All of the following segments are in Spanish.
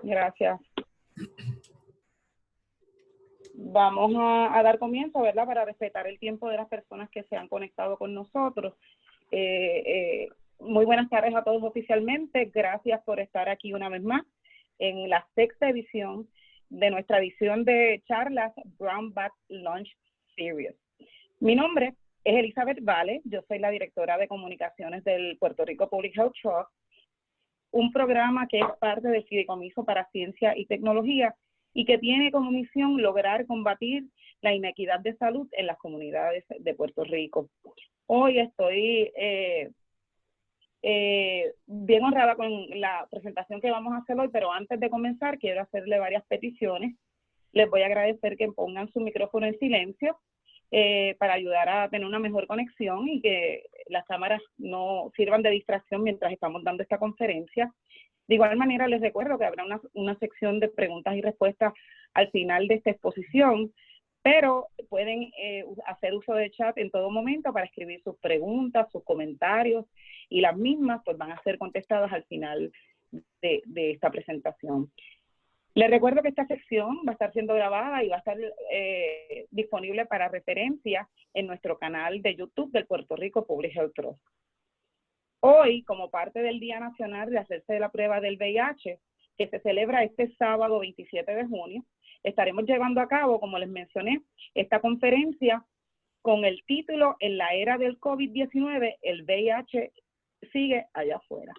Gracias. Vamos a dar comienzo, ¿verdad? Para respetar el tiempo de las personas que se han conectado con nosotros. Muy buenas tardes a todos oficialmente. Gracias por estar aquí una vez más en la 6ª edición de nuestra edición de charlas Brown Bag Lunch Series. Mi nombre es Elizabeth Vale. Yo soy la directora de comunicaciones del Puerto Rico Public Health Trust, un programa que es parte del Fideicomiso para Ciencia y Tecnología y que tiene como misión lograr combatir la inequidad de salud en las comunidades de Puerto Rico. Hoy estoy bien honrada con la presentación que vamos a hacer hoy, pero antes de comenzar quiero hacerle varias peticiones. Les voy a agradecer que pongan su micrófono en silencio para ayudar a tener una mejor conexión y que las cámaras no sirvan de distracción mientras estamos dando esta conferencia. De igual manera, les recuerdo que habrá una sección de preguntas y respuestas al final de esta exposición, pero pueden hacer uso de chat en todo momento para escribir sus preguntas, sus comentarios, y las mismas pues van a ser contestadas al final de esta presentación. Les recuerdo que esta sección va a estar siendo grabada y va a estar disponible para referencia en nuestro canal de YouTube del Puerto Rico Public Health Trust. Hoy, como parte del Día Nacional de hacerse la prueba del VIH, que se celebra este sábado 27 de junio, estaremos llevando a cabo, como les mencioné, esta conferencia con el título En la era del COVID-19, el VIH sigue allá afuera.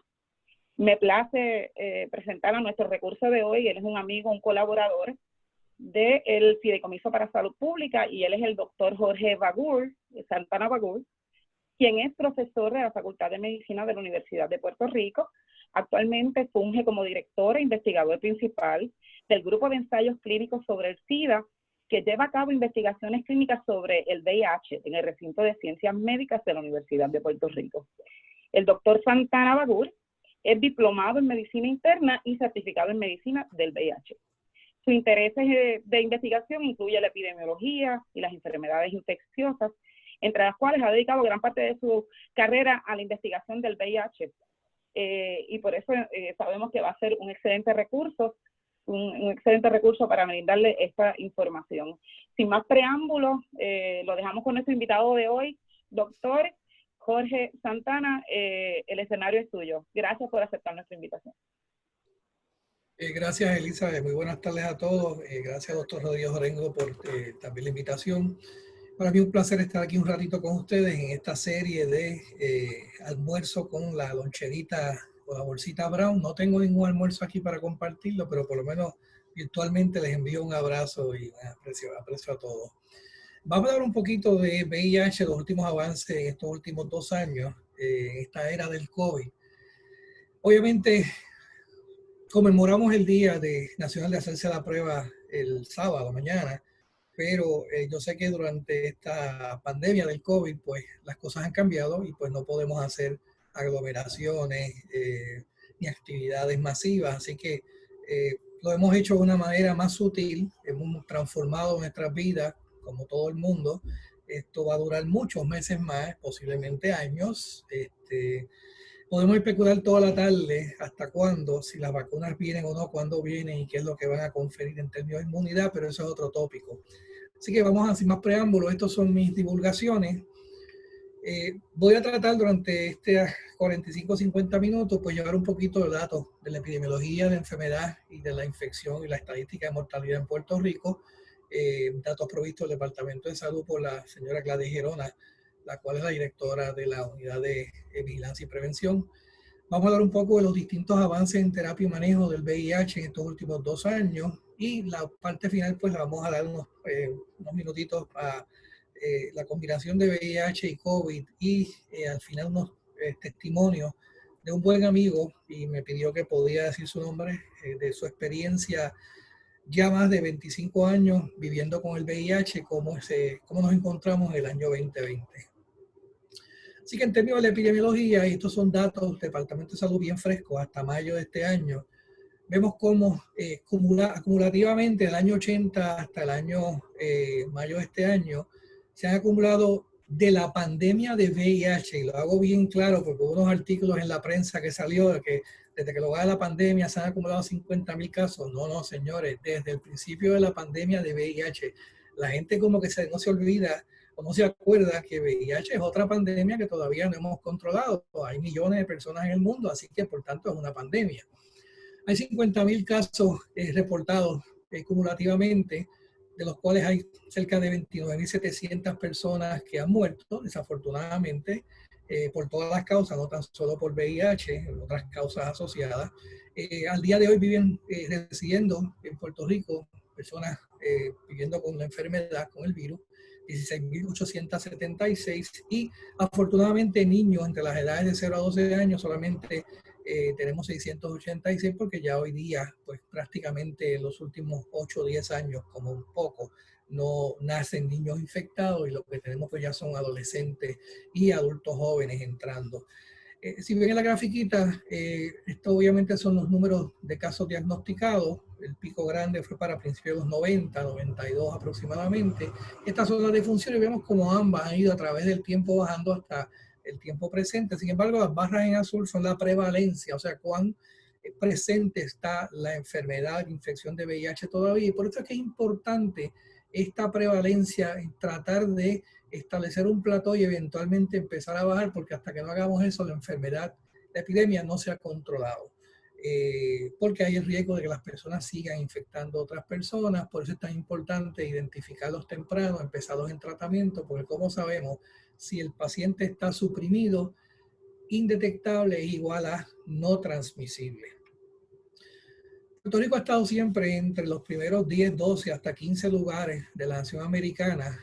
Me place presentar a nuestro recurso de hoy. Él es un amigo, un colaborador del Fideicomiso para Salud Pública, y él es el doctor Jorge Bagur, Santana Bagur, quien es profesor de la Facultad de Medicina de la Universidad de Puerto Rico. Actualmente funge como director e investigador principal del Grupo de Ensayos Clínicos sobre el SIDA, que lleva a cabo investigaciones clínicas sobre el VIH en el recinto de Ciencias Médicas de la Universidad de Puerto Rico. El doctor Santana Bagur es diplomado en Medicina Interna y certificado en Medicina del VIH. Sus intereses de investigación incluyen la epidemiología y las enfermedades infecciosas, entre las cuales ha dedicado gran parte de su carrera a la investigación del VIH. Y por eso sabemos que va a ser un excelente recurso, un excelente recurso para brindarle esta información. Sin más preámbulos, lo dejamos con nuestro invitado de hoy, doctor Jorge Santana. El escenario es tuyo. Gracias por aceptar nuestra invitación. Gracias, Elizabeth. Muy buenas tardes a todos. Gracias, doctor Rodrigo Jorengo, por también la invitación. Para mí es un placer estar aquí un ratito con ustedes en esta serie de almuerzo con la loncherita o la bolsita Brown. No tengo ningún almuerzo aquí para compartirlo, pero por lo menos virtualmente les envío un abrazo y un aprecio a todos. Vamos a hablar un poquito de VIH, los últimos avances en estos últimos 2 años, en esta era del COVID. Obviamente, conmemoramos el Día Nacional de hacerse la prueba el sábado mañana, pero yo sé que durante esta pandemia del COVID, pues las cosas han cambiado y pues no podemos hacer aglomeraciones ni actividades masivas, así que lo hemos hecho de una manera más sutil, hemos transformado nuestras vidas como todo el mundo. Esto va a durar muchos meses más, posiblemente años. Podemos especular toda la tarde hasta cuándo, si las vacunas vienen o no, cuándo vienen y qué es lo que van a conferir en términos de inmunidad, pero eso es otro tópico. Así que vamos a, sin más preámbulos, estos son mis divulgaciones. Voy a tratar durante este 45-50 minutos, pues llevar un poquito de datos de la epidemiología de enfermedad y de la infección y la estadística de mortalidad en Puerto Rico, datos provistos del Departamento de Salud por la señora Gladys Gerona, la cual es la directora de la Unidad de Vigilancia y Prevención. Vamos a hablar un poco de los distintos avances en terapia y manejo del VIH en estos últimos 2 años, y la parte final pues la vamos a dar unos minutitos a la combinación de VIH y COVID, y al final unos testimonios de un buen amigo, y me pidió que podía decir su nombre, de su experiencia ya más de 25 años viviendo con el VIH, cómo nos encontramos en el año 2020. Así que en términos de la epidemiología, y estos son datos del Departamento de Salud bien frescos hasta mayo de este año, vemos cómo acumulativamente del año 80 hasta el año mayo de este año se han acumulado de la pandemia de VIH, y lo hago bien claro porque hubo unos artículos en la prensa que salió de que desde que lo va la pandemia se han acumulado 50.000 casos. No, no, señores, desde el principio de la pandemia de VIH, la gente como que no se olvida o no se acuerda que VIH es otra pandemia que todavía no hemos controlado. Hay millones de personas en el mundo, así que por tanto es una pandemia. Hay 50.000 casos reportados cumulativamente, de los cuales hay cerca de 29.700 personas que han muerto, desafortunadamente, por todas las causas, no tan solo por VIH, otras causas asociadas. Al día de hoy viven residiendo en Puerto Rico personas viviendo con la enfermedad, con el virus, 16.876, y afortunadamente niños entre las edades de 0 a 12 años solamente tenemos 686, porque ya hoy día, pues prácticamente en los últimos 8 o 10 años, como un poco, no nacen niños infectados, y lo que tenemos pues ya son adolescentes y adultos jóvenes entrando. Si ven en la grafiquita, esto obviamente son los números de casos diagnosticados. El pico grande fue para principios de los 90, 92 aproximadamente. Estas son las defunciones y vemos como ambas han ido a través del tiempo bajando hasta el tiempo presente. Sin embargo, las barras en azul son la prevalencia, o sea, cuán presente está la enfermedad, la infección de VIH todavía. Y por eso es que es importante esta prevalencia, tratar de establecer un plató y eventualmente empezar a bajar, porque hasta que no hagamos eso, la enfermedad, la epidemia no se ha controlado. Porque hay el riesgo de que las personas sigan infectando a otras personas. Por eso es tan importante identificarlos temprano, empezarlos en tratamiento, porque como sabemos, si el paciente está suprimido, indetectable es igual a no transmisible. Puerto Rico ha estado siempre entre los primeros 10, 12, hasta 15 lugares de la nación americana.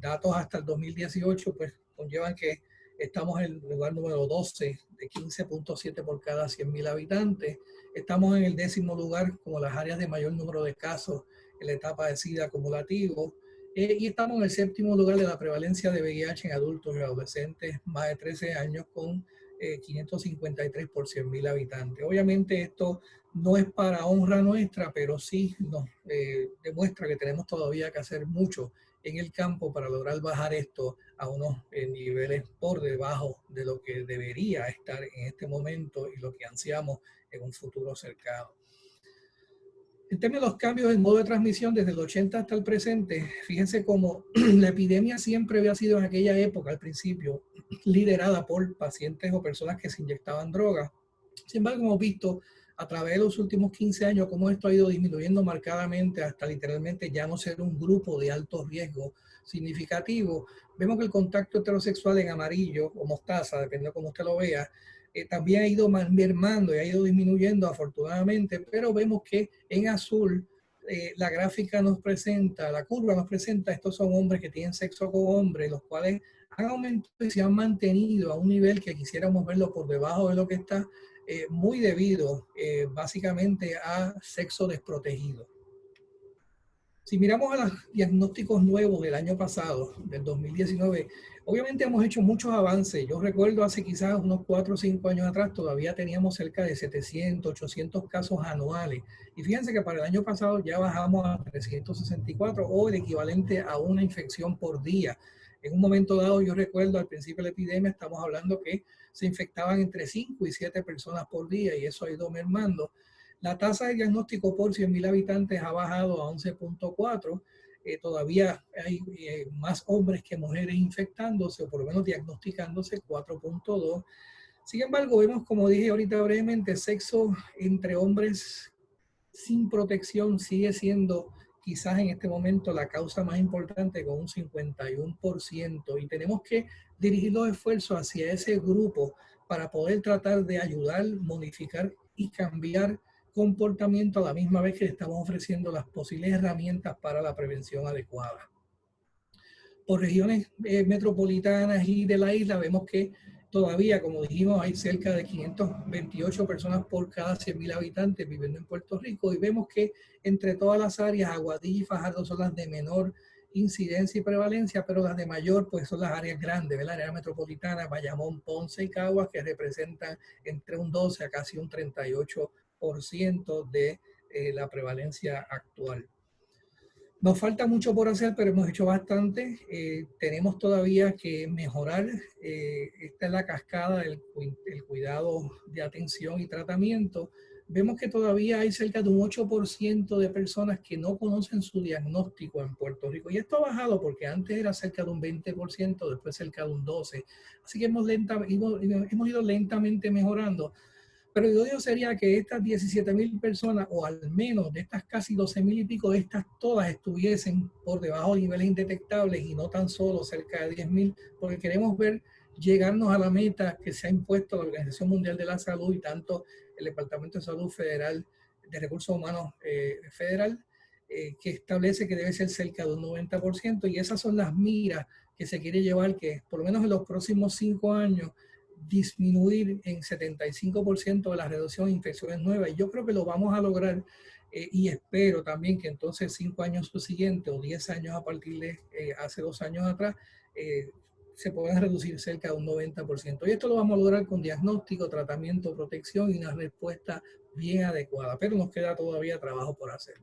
Datos hasta el 2018 pues conllevan que estamos en el lugar número 12 de 15.7 por cada 100.000 habitantes. Estamos en el 10º lugar como las áreas de mayor número de casos en la etapa de SIDA acumulativo. Y estamos en el 7º lugar de la prevalencia de VIH en adultos y adolescentes más de 13 años, con 553 por 100.000 habitantes. Obviamente esto no es para honra nuestra, pero sí nos demuestra que tenemos todavía que hacer mucho en el campo para lograr bajar esto a unos niveles por debajo de lo que debería estar en este momento y lo que ansiamos en un futuro cercano. En términos de los cambios en modo de transmisión desde el 80 hasta el presente, fíjense cómo la epidemia siempre había sido en aquella época, al principio, liderada por pacientes o personas que se inyectaban drogas. Sin embargo, hemos visto a través de los últimos 15 años cómo esto ha ido disminuyendo marcadamente hasta literalmente ya no ser un grupo de alto riesgo significativo. Vemos que el contacto heterosexual en amarillo o mostaza, dependiendo de cómo usted lo vea, también ha ido mermando y ha ido disminuyendo afortunadamente, pero vemos que en azul la gráfica nos presenta, la curva nos presenta, estos son hombres que tienen sexo con hombres, los cuales han aumentado y se han mantenido a un nivel que quisiéramos verlo por debajo de lo que está, muy debido básicamente a sexo desprotegido. Si miramos a los diagnósticos nuevos del año pasado, del 2019, obviamente hemos hecho muchos avances. Yo recuerdo hace quizás unos 4 o 5 años atrás todavía teníamos cerca de 700, 800 casos anuales. Y fíjense que para el año pasado ya bajamos a 364, o el equivalente a una infección por día. En un momento dado, yo recuerdo al principio de la epidemia, estamos hablando que se infectaban entre 5 y 7 personas por día, y eso ha ido mermando. La tasa de diagnóstico por 100.000 habitantes ha bajado a 11.4. Todavía hay más hombres que mujeres infectándose, o por lo menos diagnosticándose, 4.2. Sin embargo, vemos, como dije ahorita brevemente, sexo entre hombres sin protección sigue siendo quizás en este momento la causa más importante, con un 51%. Y tenemos que dirigir los esfuerzos hacia ese grupo para poder tratar de ayudar, modificar y cambiar comportamiento a la misma vez que estamos ofreciendo las posibles herramientas para la prevención adecuada. Por regiones metropolitanas y de la isla vemos que todavía, como dijimos, hay cerca de 528 personas por cada 100.000 habitantes viviendo en Puerto Rico, y vemos que entre todas las áreas, Aguadilla y Fajardo son las de menor incidencia y prevalencia, pero las de mayor pues son las áreas grandes, ¿verdad? La área metropolitana, Bayamón, Ponce y Caguas, que representan entre un 12 a casi un 38% de la prevalencia actual. Nos falta mucho por hacer, pero hemos hecho bastante. Tenemos todavía que mejorar. Esta es la cascada del cuidado de atención y tratamiento. Vemos que todavía hay cerca de un 8% de personas que no conocen su diagnóstico en Puerto Rico. Y esto ha bajado porque antes era cerca de un 20%, después cerca de un 12%. Así que hemos ido lentamente mejorando. Pero el odio sería que estas 17,000 personas, o al menos de estas casi 12,000 y pico, de estas todas estuviesen por debajo de niveles indetectables y no tan solo cerca de 10,000, porque queremos ver llegarnos a la meta que se ha impuesto la Organización Mundial de la Salud y tanto el Departamento de Salud Federal, de Recursos Humanos Federal, que establece que debe ser cerca de un 90%, y esas son las miras que se quiere llevar, que por lo menos en los próximos 5 años disminuir en 75% de la reducción de infecciones nuevas. Y yo creo que lo vamos a lograr, y espero también que entonces 5 años siguientes o 10 años a partir de hace 2 años atrás, se puedan reducir cerca de un 90%. Y esto lo vamos a lograr con diagnóstico, tratamiento, protección y una respuesta bien adecuada. Pero nos queda todavía trabajo por hacer.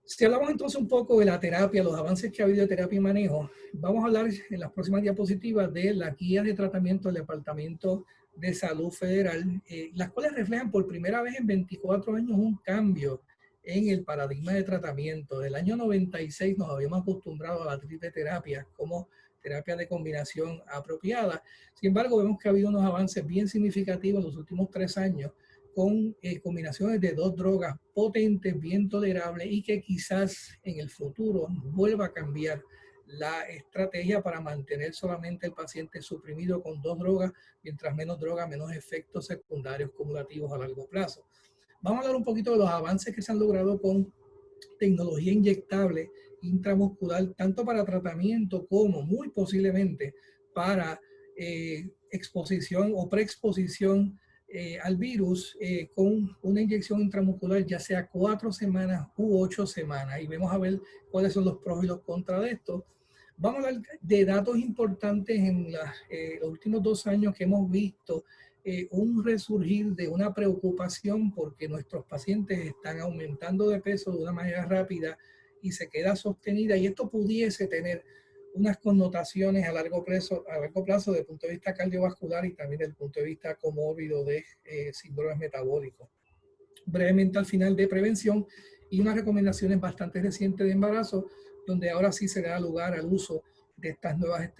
Si hablamos entonces un poco de la terapia, los avances que ha habido de terapia y manejo, vamos a hablar en las próximas diapositivas de las guías de tratamiento del Departamento de Salud Federal, las cuales reflejan por primera vez en 24 años un cambio en el paradigma de tratamiento. Del año 96 nos habíamos acostumbrado a la triple terapia como terapia de combinación apropiada. Sin embargo, vemos que ha habido unos avances bien significativos en los últimos 3 años con combinaciones de 2 drogas potentes, bien tolerables, y que quizás en el futuro vuelva a cambiar la estrategia para mantener solamente el paciente suprimido con 2 drogas, mientras menos drogas, menos efectos secundarios cumulativos a largo plazo. Vamos a hablar un poquito de los avances que se han logrado con tecnología inyectable intramuscular, tanto para tratamiento como muy posiblemente para exposición o preexposición al virus, con una inyección intramuscular, ya sea 4 semanas u 8 semanas. Y vamos a ver cuáles son los pros y los contras de esto. Vamos a hablar de datos importantes en los últimos 2 años que hemos visto un resurgir de una preocupación porque nuestros pacientes están aumentando de peso de una manera rápida y se queda sostenida, y esto pudiese tener unas connotaciones a largo plazo desde el punto de vista cardiovascular y también desde el punto de vista comórbido de síndromes metabólicos. Brevemente al final de prevención y unas recomendaciones bastante recientes de embarazo, donde ahora sí se da lugar al uso de estas nuevas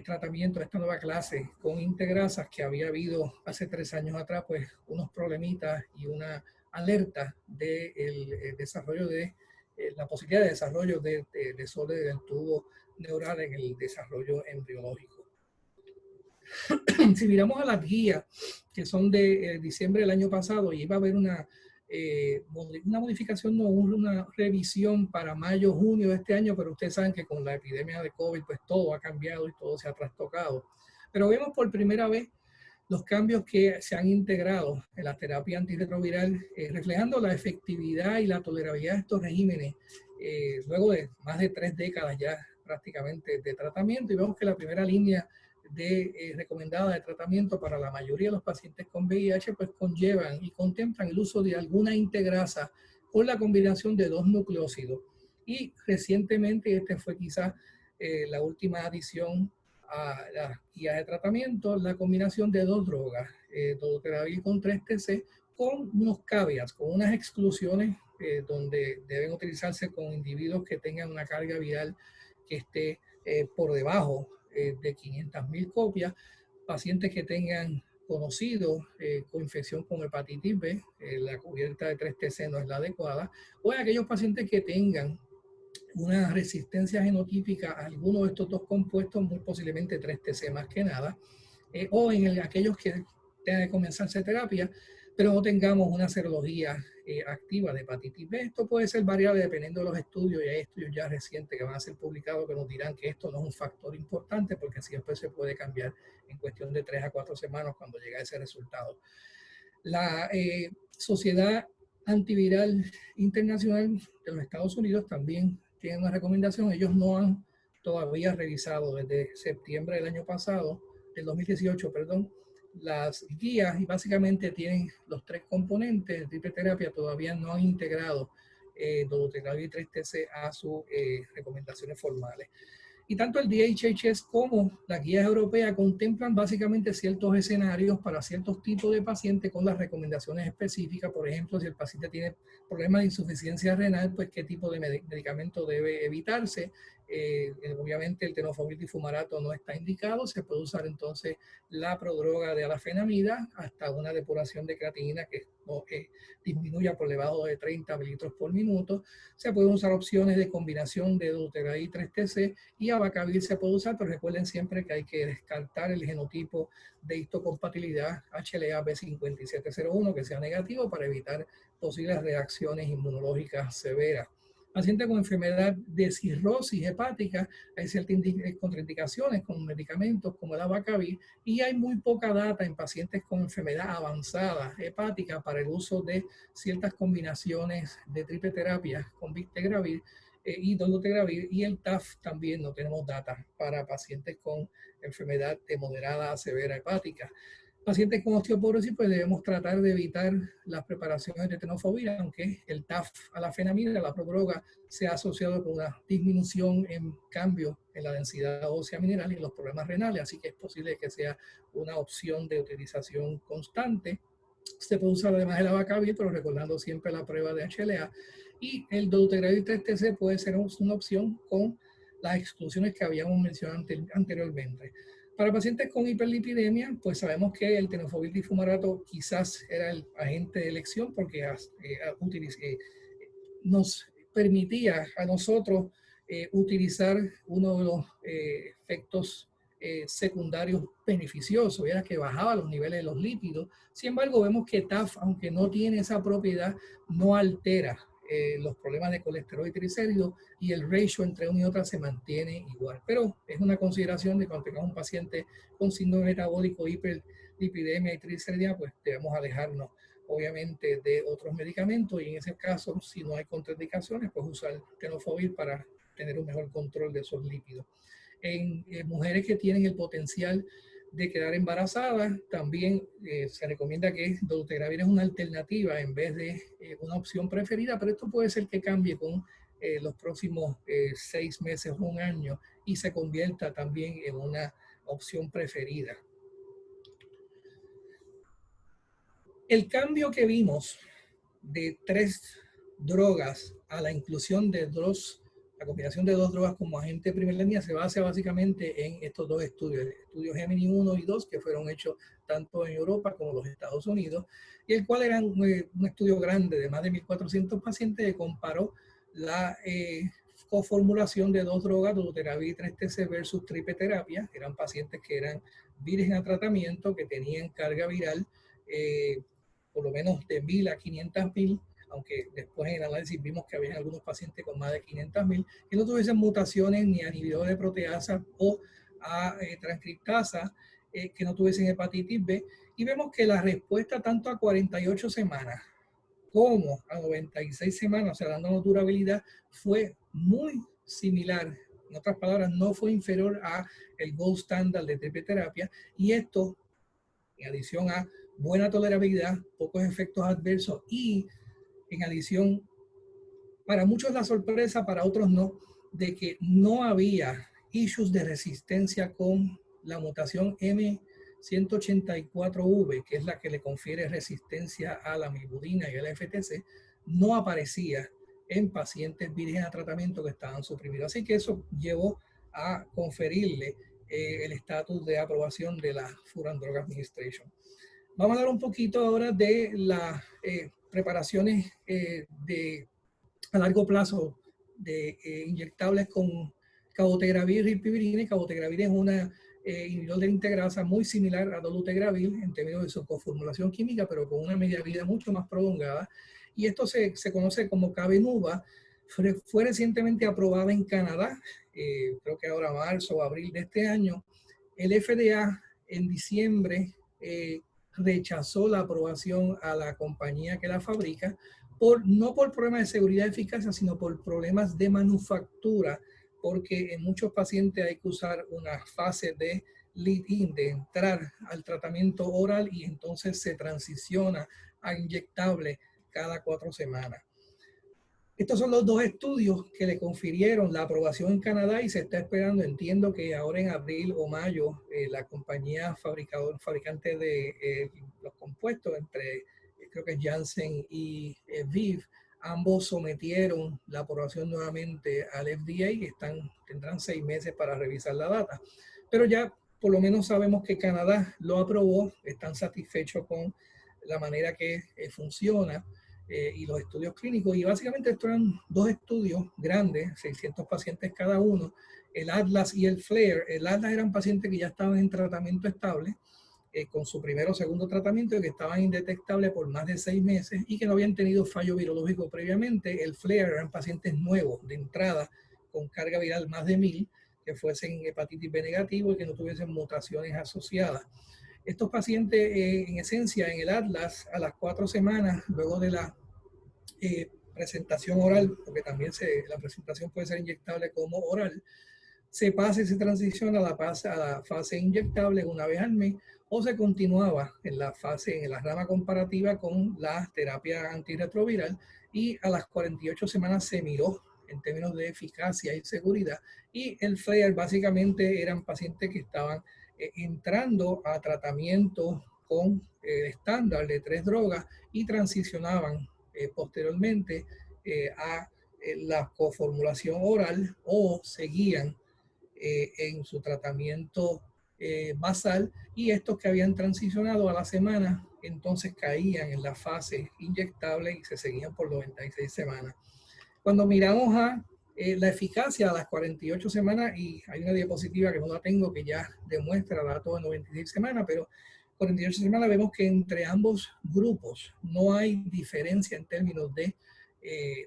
tratamientos, de esta nueva clase con integrasas, que había habido hace 3 años atrás pues unos problemitas y una alerta del desarrollo de la posibilidad de desarrollo de desorden del tubo neural en el desarrollo embriológico. Si miramos a las guías que son de diciembre del año pasado, y iba a haber una modificación, no, una revisión para mayo, junio de este año, pero ustedes saben que con la epidemia de COVID pues todo ha cambiado y todo se ha trastocado. Pero vemos por primera vez los cambios que se han integrado en la terapia antirretroviral, reflejando la efectividad y la tolerabilidad de estos regímenes luego de más de 3 décadas ya prácticamente de tratamiento. Y vemos que la primera línea recomendada de tratamiento para la mayoría de los pacientes con VIH pues conllevan y contemplan el uso de alguna integrasa con la combinación de 2 nucleósidos. Y recientemente, este fue quizás la última adición a las guías de tratamiento, la combinación de 2 drogas, dolutegravir con 3-TC, con unos caveats, con unas exclusiones donde deben utilizarse con individuos que tengan una carga viral que esté por debajo de 500,000 copias, pacientes que tengan conocido coinfección con hepatitis B, la cubierta de 3-TC no es la adecuada, o en aquellos pacientes que tengan una resistencia genotípica a alguno de estos 2 compuestos, muy posiblemente 3-TC más que nada, o en aquellos que tengan que comenzarse terapia, pero no tengamos una serología activa de hepatitis B. Esto puede ser variable dependiendo de los estudios, y hay estudios ya recientes que van a ser publicados que nos dirán que esto no es un factor importante, porque siempre se puede cambiar en cuestión de 3 a 4 semanas cuando llega ese resultado. La Sociedad Antiviral Internacional de los Estados Unidos también tiene una recomendación. Ellos no han todavía revisado desde septiembre del año pasado, del 2018, perdón, las guías, y básicamente tienen los 3 componentes. De triple terapia todavía no han integrado dolutegravir 3-TC a sus recomendaciones formales. Y tanto el DHHS como las guías europeas contemplan básicamente ciertos escenarios para ciertos tipos de pacientes con las recomendaciones específicas. Por ejemplo, si el paciente tiene problemas de insuficiencia renal, pues qué tipo de medicamento debe evitarse. Obviamente el tenofovir difumarato no está indicado, se puede usar entonces la prodroga de alafenamida hasta una depuración de creatinina que disminuya por debajo de 30 mililitros por minuto. Se pueden usar opciones de combinación de dolutegravir 3-TC y abacavir se puede usar, pero recuerden siempre que hay que descartar el genotipo de histocompatibilidad HLA-B5701 que sea negativo para evitar posibles reacciones inmunológicas severas. Pacientes con enfermedad de cirrosis hepática, hay ciertas contraindicaciones con medicamentos como el abacavir y hay muy poca data en pacientes con enfermedad avanzada hepática para el uso de ciertas combinaciones de triple terapia con bictegravir y dolutegravir, y el TAF también no tenemos data para pacientes con enfermedad de moderada a severa hepática. Pacientes con osteoporosis, pues debemos tratar de evitar las preparaciones de tenofovir, aunque el TAF a la fenamida, la prodroga, se ha asociado con una disminución en cambio en la densidad ósea mineral y en los problemas renales, así que es posible que sea una opción de utilización constante. Se puede usar además el abacavir, pero recordando siempre la prueba de HLA. Y el dolutegravir 3-TC puede ser una opción con las exclusiones que habíamos mencionado anteriormente. Para pacientes con hiperlipidemia, pues sabemos que el tenofovir difumarato quizás era el agente de elección porque nos permitía a nosotros utilizar uno de los efectos secundarios beneficiosos, era que bajaba los niveles de los lípidos. Sin embargo, vemos que TAF, aunque no tiene esa propiedad, no altera los problemas de colesterol y triglicéridos y el ratio entre una y otra se mantiene igual. Pero es una consideración de cuando tengamos un paciente con síndrome metabólico, hiperlipidemia y triglicéridos, pues debemos alejarnos obviamente de otros medicamentos y en ese caso, si no hay contraindicaciones, pues usar tenofovir para tener un mejor control de esos lípidos. En mujeres que tienen el potencial de quedar embarazadas, también se recomienda que dolutegravir es una alternativa en vez de una opción preferida, pero esto puede ser que cambie con los próximos 6 meses o un año y se convierta también en una opción preferida. El cambio que vimos de 3 drogas a la inclusión de la combinación de 2 drogas como agente de primera línea se basa básicamente en estos 2 estudios, el estudio Gemini 1 y 2, que fueron hechos tanto en Europa como en los Estados Unidos, y el cual era un estudio grande de más de 1.400 pacientes que comparó la coformulación de 2 drogas, dolutegravir 3-TC versus triple terapia. Eran pacientes que eran virgen a tratamiento, que tenían carga viral, por lo menos de 1.000 a 500.000, aunque después en el análisis vimos que había algunos pacientes con más de 500.000, que no tuviesen mutaciones ni a inhibidores de proteasa o a transcriptasa, que no tuviesen hepatitis B, y vemos que la respuesta tanto a 48 semanas como a 96 semanas, o sea, dándonos durabilidad, fue muy similar. En otras palabras, no fue inferior a el gold standard de triple terapia, y esto, en adición a buena tolerabilidad, pocos efectos adversos y en adición, para muchos la sorpresa, para otros no, de que no había issues de resistencia con la mutación M184V, que es la que le confiere resistencia a la milbudina y a la FTC, no aparecía en pacientes vírgenes a tratamiento que estaban suprimidos. Así que eso llevó a conferirle el estatus de aprobación de la Food and Drug Administration. Vamos a hablar un poquito ahora de las preparaciones a largo plazo de inyectables con cabotegravir y ripivirina. Cabotegravir es una inhibidor de la integrasa muy similar a dolutegravir en términos de su coformulación química, pero con una media vida mucho más prolongada. Y esto se conoce como Cabenuva. Fue recientemente aprobada en Canadá, creo que ahora marzo o abril de este año. El FDA en diciembre rechazó la aprobación a la compañía que la fabrica, no por problemas de seguridad y eficacia, sino por problemas de manufactura, porque en muchos pacientes hay que usar una fase de lead-in, de entrar al tratamiento oral y entonces se transiciona a inyectable cada 4 semanas. Estos son los dos estudios que le confirieron la aprobación en Canadá y se está esperando, entiendo que ahora en abril o mayo, la compañía fabricante de los compuestos, creo que es Janssen y ViiV, ambos sometieron la aprobación nuevamente al FDA y tendrán 6 meses para revisar la data. Pero ya por lo menos sabemos que Canadá lo aprobó, están satisfechos con la manera que funciona. Y los estudios clínicos, y básicamente estos eran dos estudios grandes, 600 pacientes cada uno, el Atlas y el FLAIR. El Atlas eran pacientes que ya estaban en tratamiento estable, con su primero o segundo tratamiento, y que estaban indetectables por más de 6 meses y que no habían tenido fallo virológico previamente. El FLAIR eran pacientes nuevos de entrada con carga viral más de 1000, que fuesen hepatitis B negativo y que no tuviesen mutaciones asociadas. Estos pacientes, en esencia, en el Atlas, a las 4 semanas, luego de la presentación oral, porque también la presentación puede ser inyectable como oral, se pasa y se transiciona a la fase inyectable una vez al mes, o se continuaba en la rama comparativa con la terapia antirretroviral, y a las 48 semanas se miró en términos de eficacia y seguridad. Y el FLAIR básicamente eran pacientes que estaban entrando a tratamiento con estándar de 3 drogas y transicionaban posteriormente a la coformulación oral, o seguían en su tratamiento basal, y estos que habían transicionado a la semana entonces caían en la fase inyectable y se seguían por 96 semanas. Cuando miramos a la eficacia a las 48 semanas, y hay una diapositiva que no la tengo que ya demuestra datos de 96 semanas, pero 48 semanas vemos que entre ambos grupos no hay diferencia en términos de,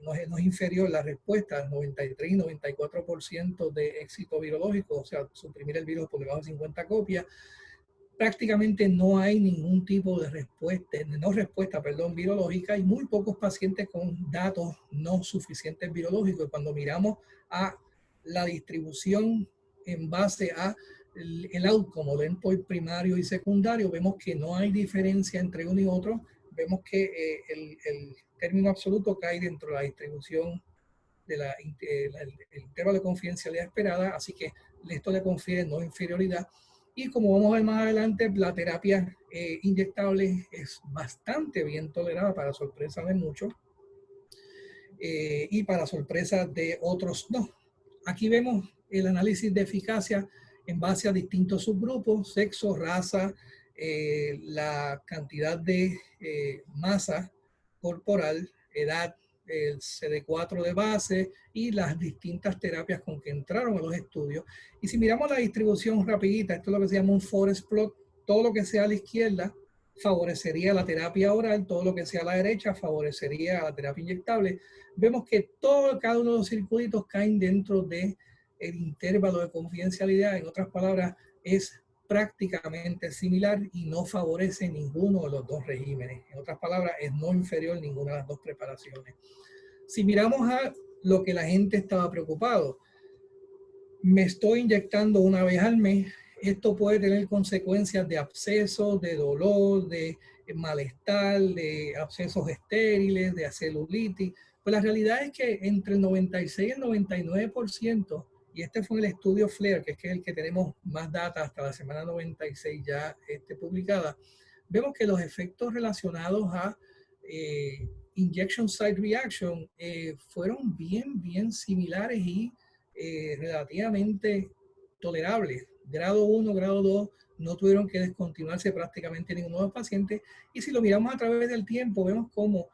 no es inferior la respuesta, 93 y 94% de éxito virológico, o sea, suprimir el virus por debajo de 50 copias. Prácticamente no hay ningún tipo de respuesta virológica, y muy pocos pacientes con datos no suficientes virológicos. Cuando miramos a la distribución en base a el outcome, el endpoint primario y secundario, vemos que no hay diferencia entre uno y otro. Vemos que el término absoluto cae dentro de la distribución de el intervalo de confidencialidad esperada, así que esto le confiere no inferioridad. Y como vamos a ver más adelante, la terapia inyectable es bastante bien tolerada, para sorpresa de muchos y para sorpresa de otros no. Aquí vemos el análisis de eficacia en base a distintos subgrupos: sexo, raza, la cantidad de masa corporal, edad, el CD4 de base y las distintas terapias con que entraron a los estudios. Y si miramos la distribución rapidita, esto es lo que se llama un forest plot. Todo lo que sea a la izquierda favorecería la terapia oral, todo lo que sea a la derecha favorecería a la terapia inyectable. Vemos que cada uno de los circuitos caen dentro del intervalo de confidencialidad. En otras palabras, es prácticamente similar y no favorece ninguno de los dos regímenes. En otras palabras, es no inferior ninguna de las dos preparaciones. Si miramos a lo que la gente estaba preocupado, me estoy inyectando una vez al mes, esto puede tener consecuencias de abscesos, de dolor, de malestar, de abscesos estériles, de celulitis. Pues la realidad es que entre el 96 y el 99%, y este fue el estudio FLAIR, que es el que tenemos más data hasta la semana 96 ya publicada, vemos que los efectos relacionados a injection site reaction fueron bien similares y relativamente tolerables. Grado 1, grado 2, no tuvieron que descontinuarse prácticamente ninguno de los pacientes. Y si lo miramos a través del tiempo, vemos como,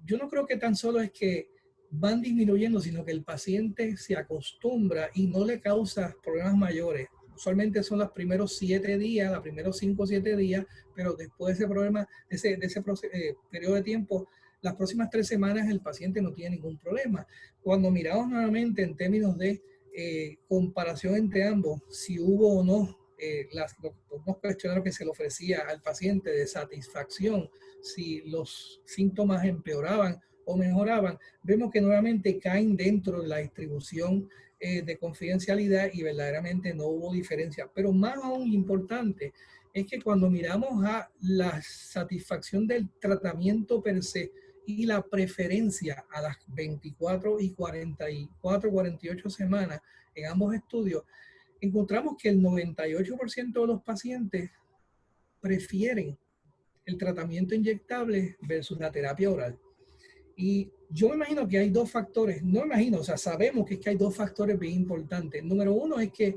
yo no creo que tan solo es que van disminuyendo, sino que el paciente se acostumbra y no le causa problemas mayores. Usualmente son los primeros 7 días, los primeros 5 o 7 días, pero después de ese problema, de ese periodo de tiempo, las próximas 3 semanas el paciente no tiene ningún problema. Cuando miramos nuevamente en términos de comparación entre ambos, si hubo o no los cuestionarios que se le ofrecía al paciente de satisfacción, si los síntomas empeoraban o mejoraban, vemos que nuevamente caen dentro de la distribución de confidencialidad y verdaderamente no hubo diferencia. Pero más aún importante es que cuando miramos a la satisfacción del tratamiento per se y la preferencia a las 24 y 44, 48 semanas en ambos estudios, encontramos que el 98% de los pacientes prefieren el tratamiento inyectable versus la terapia oral. Y yo me imagino que hay dos factores, no me imagino, o sea, sabemos que es que hay dos factores bien importantes. Número uno es que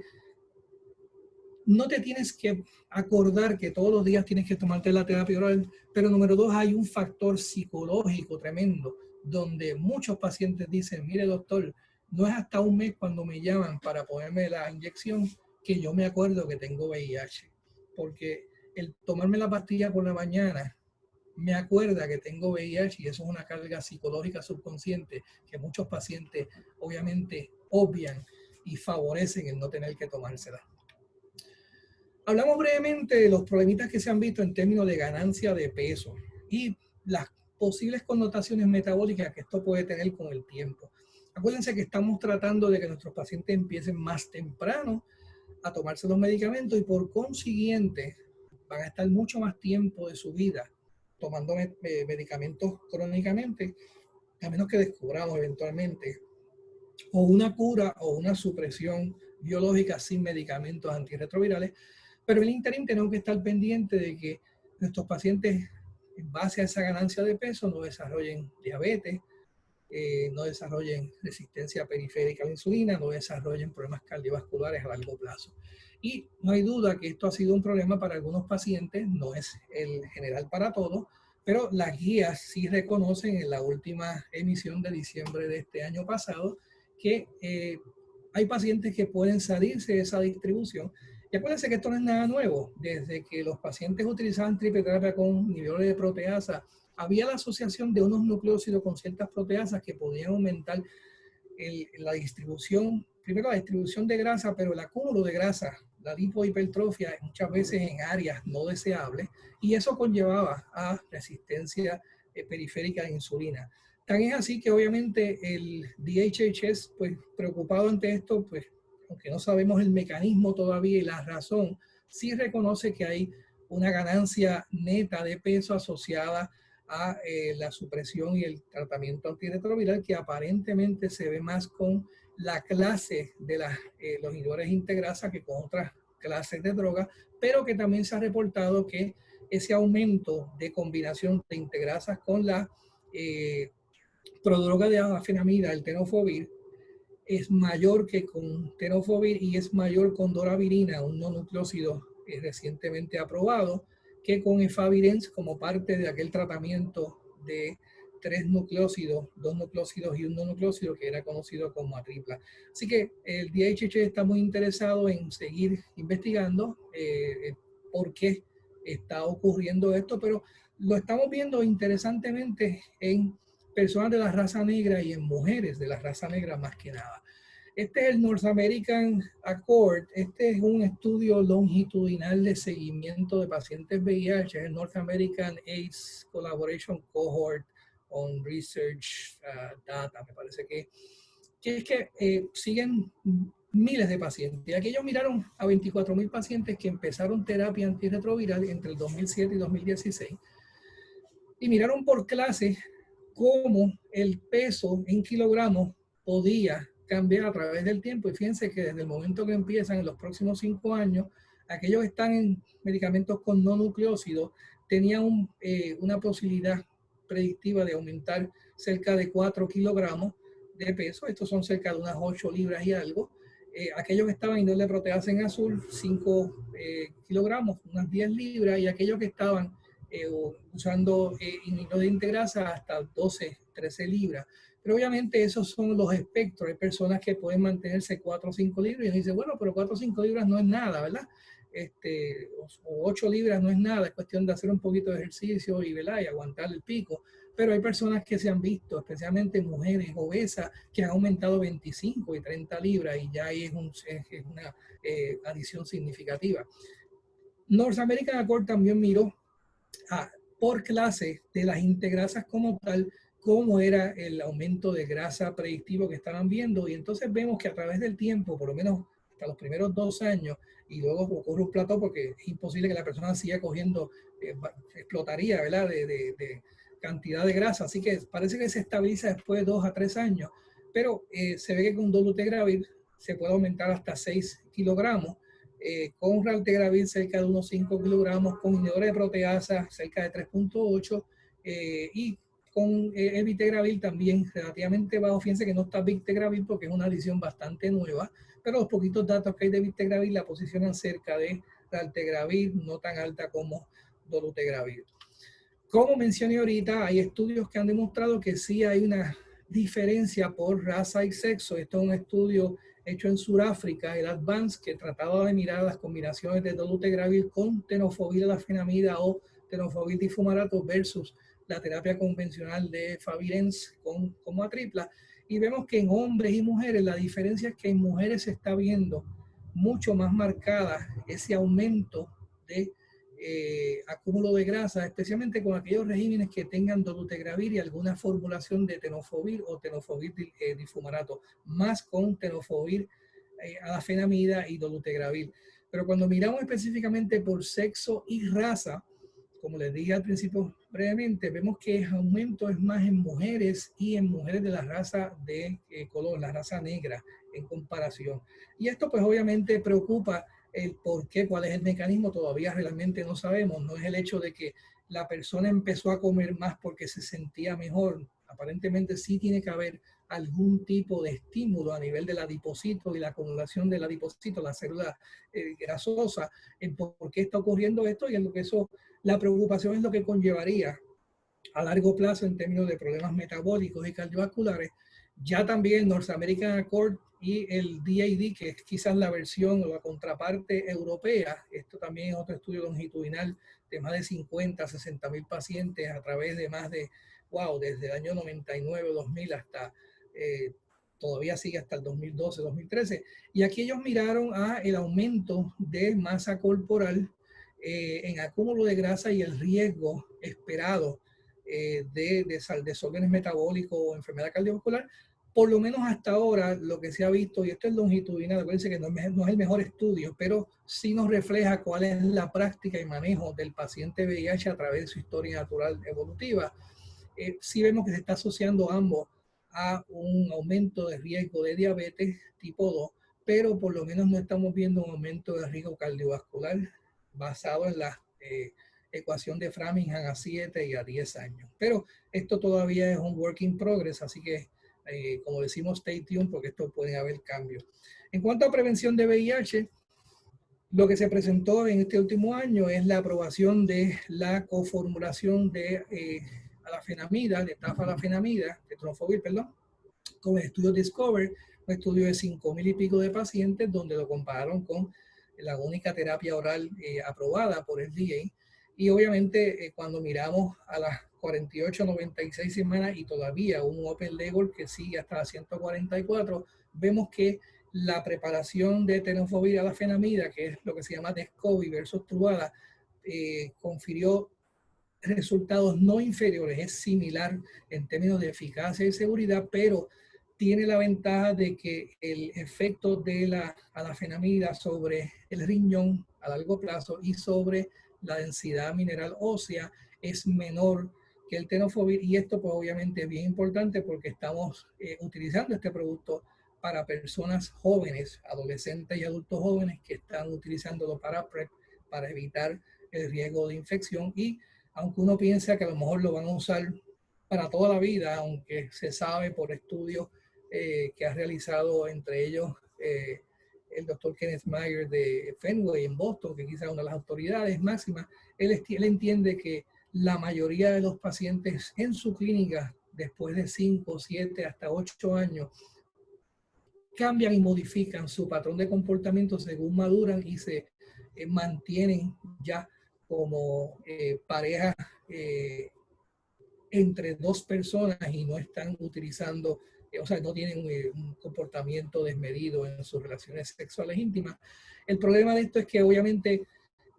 no te tienes que acordar que todos los días tienes que tomarte la terapia oral, pero número dos, hay un factor psicológico tremendo, donde muchos pacientes dicen, mire doctor, no es hasta un mes cuando me llaman para ponerme la inyección que yo me acuerdo que tengo VIH, porque el tomarme la pastilla por la mañana me acuerda que tengo VIH y eso es una carga psicológica subconsciente que muchos pacientes obviamente obvian y favorecen el no tener que tomársela. Hablamos brevemente de los problemitas que se han visto en términos de ganancia de peso y las posibles connotaciones metabólicas que esto puede tener con el tiempo. Acuérdense que estamos tratando de que nuestros pacientes empiecen más temprano a tomarse los medicamentos y por consiguiente van a estar mucho más tiempo de su vida tomando medicamentos crónicamente, a menos que descubramos eventualmente o una cura o una supresión biológica sin medicamentos antirretrovirales. Pero en el interín tenemos que estar pendientes de que nuestros pacientes, en base a esa ganancia de peso, no desarrollen diabetes, no desarrollen resistencia periférica a la insulina, no desarrollen problemas cardiovasculares a largo plazo. Y no hay duda que esto ha sido un problema para algunos pacientes, no es el general para todos, pero las guías sí reconocen en la última emisión de diciembre de este año pasado que hay pacientes que pueden salirse de esa distribución. Y acuérdense que esto no es nada nuevo. Desde que los pacientes utilizaban triple terapia con niveles de proteasa, había la asociación de unos nucleócidos con ciertas proteasas que podían aumentar la distribución, primero la distribución de grasa, pero el acúmulo de grasa, la lipohipertrofia, muchas veces en áreas no deseables, y eso conllevaba a resistencia periférica de insulina. Tan es así que obviamente el DHHS, pues preocupado ante esto, pues aunque no sabemos el mecanismo todavía y la razón, sí reconoce que hay una ganancia neta de peso asociada a la supresión y el tratamiento antirretroviral que aparentemente se ve más con la clase de los inhibidores de integrasa que con otras clases de drogas, pero que también se ha reportado que ese aumento de combinación de integrasas con la prodroga de afenamida, el tenofovir, es mayor que con tenofovir y es mayor con doravirina, un no nucleócido recientemente aprobado, que con efavirenz como parte de aquel tratamiento de 3 nucleócidos, 2 nucleócidos y un no nucleócido que era conocido como atripla. Así que el DHH está muy interesado en seguir investigando por qué está ocurriendo esto, pero lo estamos viendo interesantemente en personas de la raza negra y en mujeres de la raza negra más que nada. Este es el North American Accord. Este es un estudio longitudinal de seguimiento de pacientes VIH, el North American AIDS Collaboration Cohort on Research Data, me parece que es que siguen miles de pacientes. Y aquí ellos miraron a 24,000 pacientes que empezaron terapia antirretroviral entre el 2007 y 2016 y miraron por clase cómo el peso en kilogramos podía cambiar a través del tiempo. Y fíjense que desde el momento que empiezan en los próximos 5 años, aquellos que están en medicamentos con no nucleócidos tenían una posibilidad predictiva de aumentar cerca de 4 kilogramos de peso. Estos son cerca de unas 8 libras y algo. Aquellos que estaban inhibidores de proteasa en azul, 5 kilogramos, unas 10 libras. Y aquellos que estaban usando inhibidor de integrasa hasta 12, 13 libras. Pero obviamente esos son los espectros. Hay personas que pueden mantenerse 4 o 5 libras y uno dice, bueno, pero 4 o 5 libras no es nada, ¿verdad? O 8 libras no es nada, es cuestión de hacer un poquito de ejercicio y, ¿verdad? Y aguantar el pico. Pero hay personas que se han visto, especialmente mujeres obesas, que han aumentado 25 y 30 libras y ya ahí es una adición significativa. North American Accord también miró por clase de las integrasas como tal, cómo era el aumento de grasa predictivo que estaban viendo. Y entonces vemos que a través del tiempo, por lo menos hasta los primeros 2 años, y luego ocurre un plató porque es imposible que la persona siga cogiendo, explotaría, ¿verdad? cantidad de grasa, así que parece que se estabiliza después de 2 a 3 años, pero se ve que con dolutegravir se puede aumentar hasta 6 kilogramos, con raltegravir cerca de unos 5 kilogramos, con inhibidores de proteasa cerca de 3.8 y con elvitegravir también relativamente bajo. Fíjense que no está victegravir porque es una adición bastante nueva, pero los poquitos datos que hay de victegravir la posicionan cerca de raltegravir, no tan alta como dolutegravir. Como mencioné ahorita, hay estudios que han demostrado que sí hay una diferencia por raza y sexo. Esto es un estudio hecho en Sudáfrica, el Advance, que trataba de mirar las combinaciones de dolutegravir con tenofovir alafenamida o tenofovir difumarato versus la terapia convencional de Favirenz con tripla. Y vemos que en hombres y mujeres la diferencia es que en mujeres se está viendo mucho más marcada ese aumento de acúmulo de grasa, especialmente con aquellos regímenes que tengan dolutegravir y alguna formulación de tenofovir o tenofovir difumarato, más con tenofovir alafenamida y dolutegravir. Pero cuando miramos específicamente por sexo y raza, como les dije al principio brevemente, vemos que el aumento es más en mujeres y en mujeres de la raza de color, la raza negra en comparación. Y esto pues obviamente preocupa el por qué, cuál es el mecanismo, todavía realmente no sabemos. No es el hecho de que la persona empezó a comer más porque se sentía mejor. Aparentemente sí tiene que haber algún tipo de estímulo a nivel del adipocito y la acumulación del adipocito, la célula grasosa, en por qué está ocurriendo esto y en lo que eso, la preocupación es lo que conllevaría a largo plazo en términos de problemas metabólicos y cardiovasculares. Ya también el North American Accord y el DAD, que es quizás la versión o la contraparte europea, esto también es otro estudio longitudinal de más de 50, 60 mil pacientes a través de más de, desde el año 99, 2000 hasta, todavía sigue hasta el 2012, 2013. Y aquí ellos miraron a el aumento de masa corporal en acúmulo de grasa y el riesgo esperado de desórdenes metabólicos o enfermedad cardiovascular. Por lo menos hasta ahora lo que se ha visto, y esto es longitudinal, acuérdense que no es el mejor estudio, pero sí nos refleja cuál es la práctica y manejo del paciente VIH a través de su historia natural evolutiva. Sí vemos que se está asociando ambos a un aumento de riesgo de diabetes tipo 2, pero por lo menos no estamos viendo un aumento de riesgo cardiovascular basado en la ecuación de Framingham a 7 y a 10 años. Pero esto todavía es un work in progress, así que como decimos, stay tuned porque esto puede haber cambios. En cuanto a prevención de VIH, lo que se presentó en este último año es la aprobación de la coformulación de alafenamida, de tafalafenamida, de tenofovir, perdón, con el estudio Discover, un estudio de 5,000 y pico de pacientes donde lo compararon con la única terapia oral aprobada por el FDA. Y obviamente cuando miramos a las 48, 96 semanas y todavía un open label que sigue hasta las 144, vemos que la preparación de tenofovir alafenamida, que es lo que se llama Descovy versus Truvada, confirió resultados no inferiores, es similar en términos de eficacia y seguridad, pero tiene la ventaja de que el efecto de la alafenamida sobre el riñón a largo plazo y sobre la densidad mineral ósea es menor que el tenofovir, y esto pues obviamente es bien importante porque estamos utilizando este producto para personas jóvenes, adolescentes y adultos jóvenes que están utilizándolo para PrEP, para evitar el riesgo de infección. Y aunque uno piensa que a lo mejor lo van a usar para toda la vida, aunque se sabe por estudios que ha realizado entre ellos el doctor Kenneth Meyer de Fenway en Boston, que quizá una de las autoridades máximas, él entiende que la mayoría de los pacientes en su clínica, después de 5, 7, hasta 8 años, cambian y modifican su patrón de comportamiento según maduran y se mantienen ya como pareja entre dos personas y no están utilizando, o sea, no tienen un comportamiento desmedido en sus relaciones sexuales íntimas. El problema de esto es que obviamente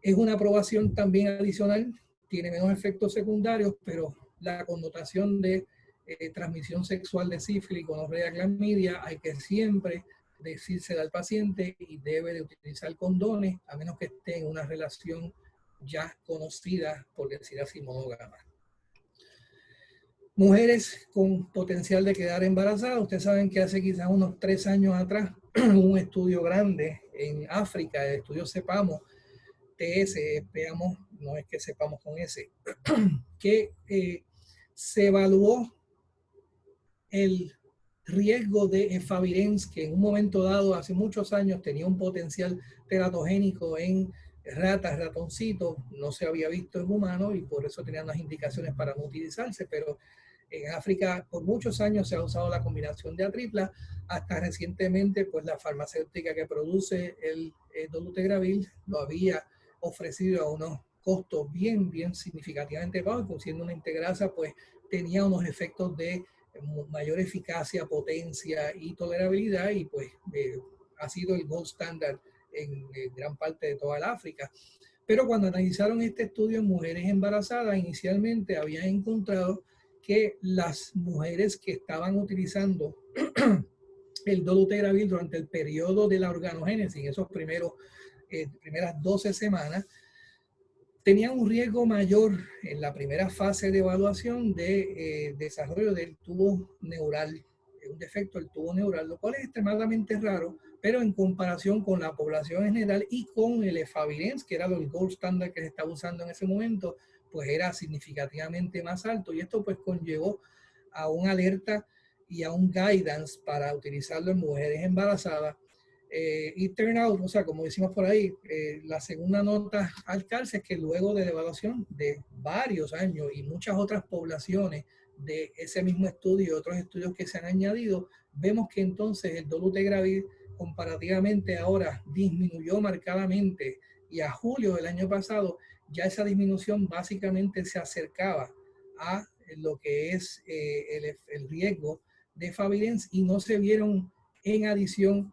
es una aprobación también adicional, tiene menos efectos secundarios, pero la connotación de transmisión sexual de sífilis, gonorrea, clamidia, hay que siempre decírsela al paciente y debe de utilizar condones, a menos que esté en una relación ya conocida, por decir así, monógama. Mujeres con potencial de quedar embarazadas. Ustedes saben que hace quizás unos 3 años atrás, un estudio grande en África, el estudio CEPAMO, TS, veamos, no es que sepamos con ese, que se evaluó el riesgo de efavirenz, que en un momento dado, hace muchos años, tenía un potencial teratogénico en ratas, ratoncitos, no se había visto en humanos y por eso tenían las indicaciones para no utilizarse, pero en África por muchos años se ha usado la combinación de atripla, hasta recientemente pues la farmacéutica que produce el dolutegravir lo había ofrecido a unos costos bien significativamente bajos, siendo una integrasa pues tenía unos efectos de mayor eficacia, potencia y tolerabilidad y pues ha sido el gold standard en gran parte de toda el África. Pero cuando analizaron este estudio en mujeres embarazadas, inicialmente habían encontrado que las mujeres que estaban utilizando el dolutegravir durante el periodo de la organogénesis, esos primeras 12 semanas, tenían un riesgo mayor en la primera fase de evaluación de desarrollo del tubo neural, un defecto del tubo neural, lo cual es extremadamente raro, pero en comparación con la población en general y con el efavirenz, que era el gold standard que se estaba usando en ese momento, pues era significativamente más alto y esto pues conllevó a una alerta y a un guidance para utilizarlo en mujeres embarazadas. Y turn out, o sea, como decimos por ahí, la segunda nota al calce es que luego de la evaluación de varios años y muchas otras poblaciones de ese mismo estudio y otros estudios que se han añadido, vemos que entonces el dolutegravir comparativamente ahora disminuyó marcadamente y a julio del año pasado ya esa disminución básicamente se acercaba a lo que es el riesgo de efavirenz y no se vieron en adición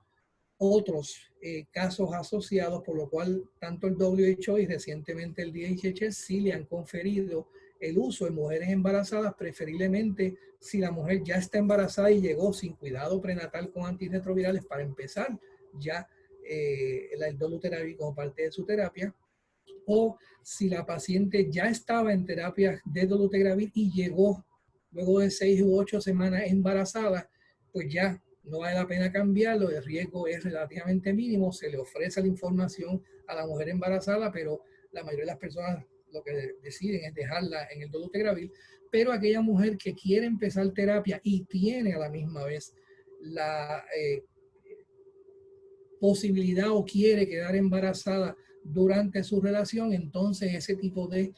otros casos asociados, por lo cual tanto el WHO y recientemente el DHHS sí le han conferido el uso en mujeres embarazadas, preferiblemente si la mujer ya está embarazada y llegó sin cuidado prenatal con antirretrovirales para empezar ya el dolutegravir como parte de su terapia, o si la paciente ya estaba en terapia de dolutegravir y llegó luego de 6 u 8 semanas embarazada, pues ya no vale la pena cambiarlo, el riesgo es relativamente mínimo, se le ofrece la información a la mujer embarazada, pero la mayoría de las personas lo que deciden es dejarla en el dolutegravir, pero aquella mujer que quiere empezar terapia y tiene a la misma vez la posibilidad o quiere quedar embarazada durante su relación, entonces ese tipo de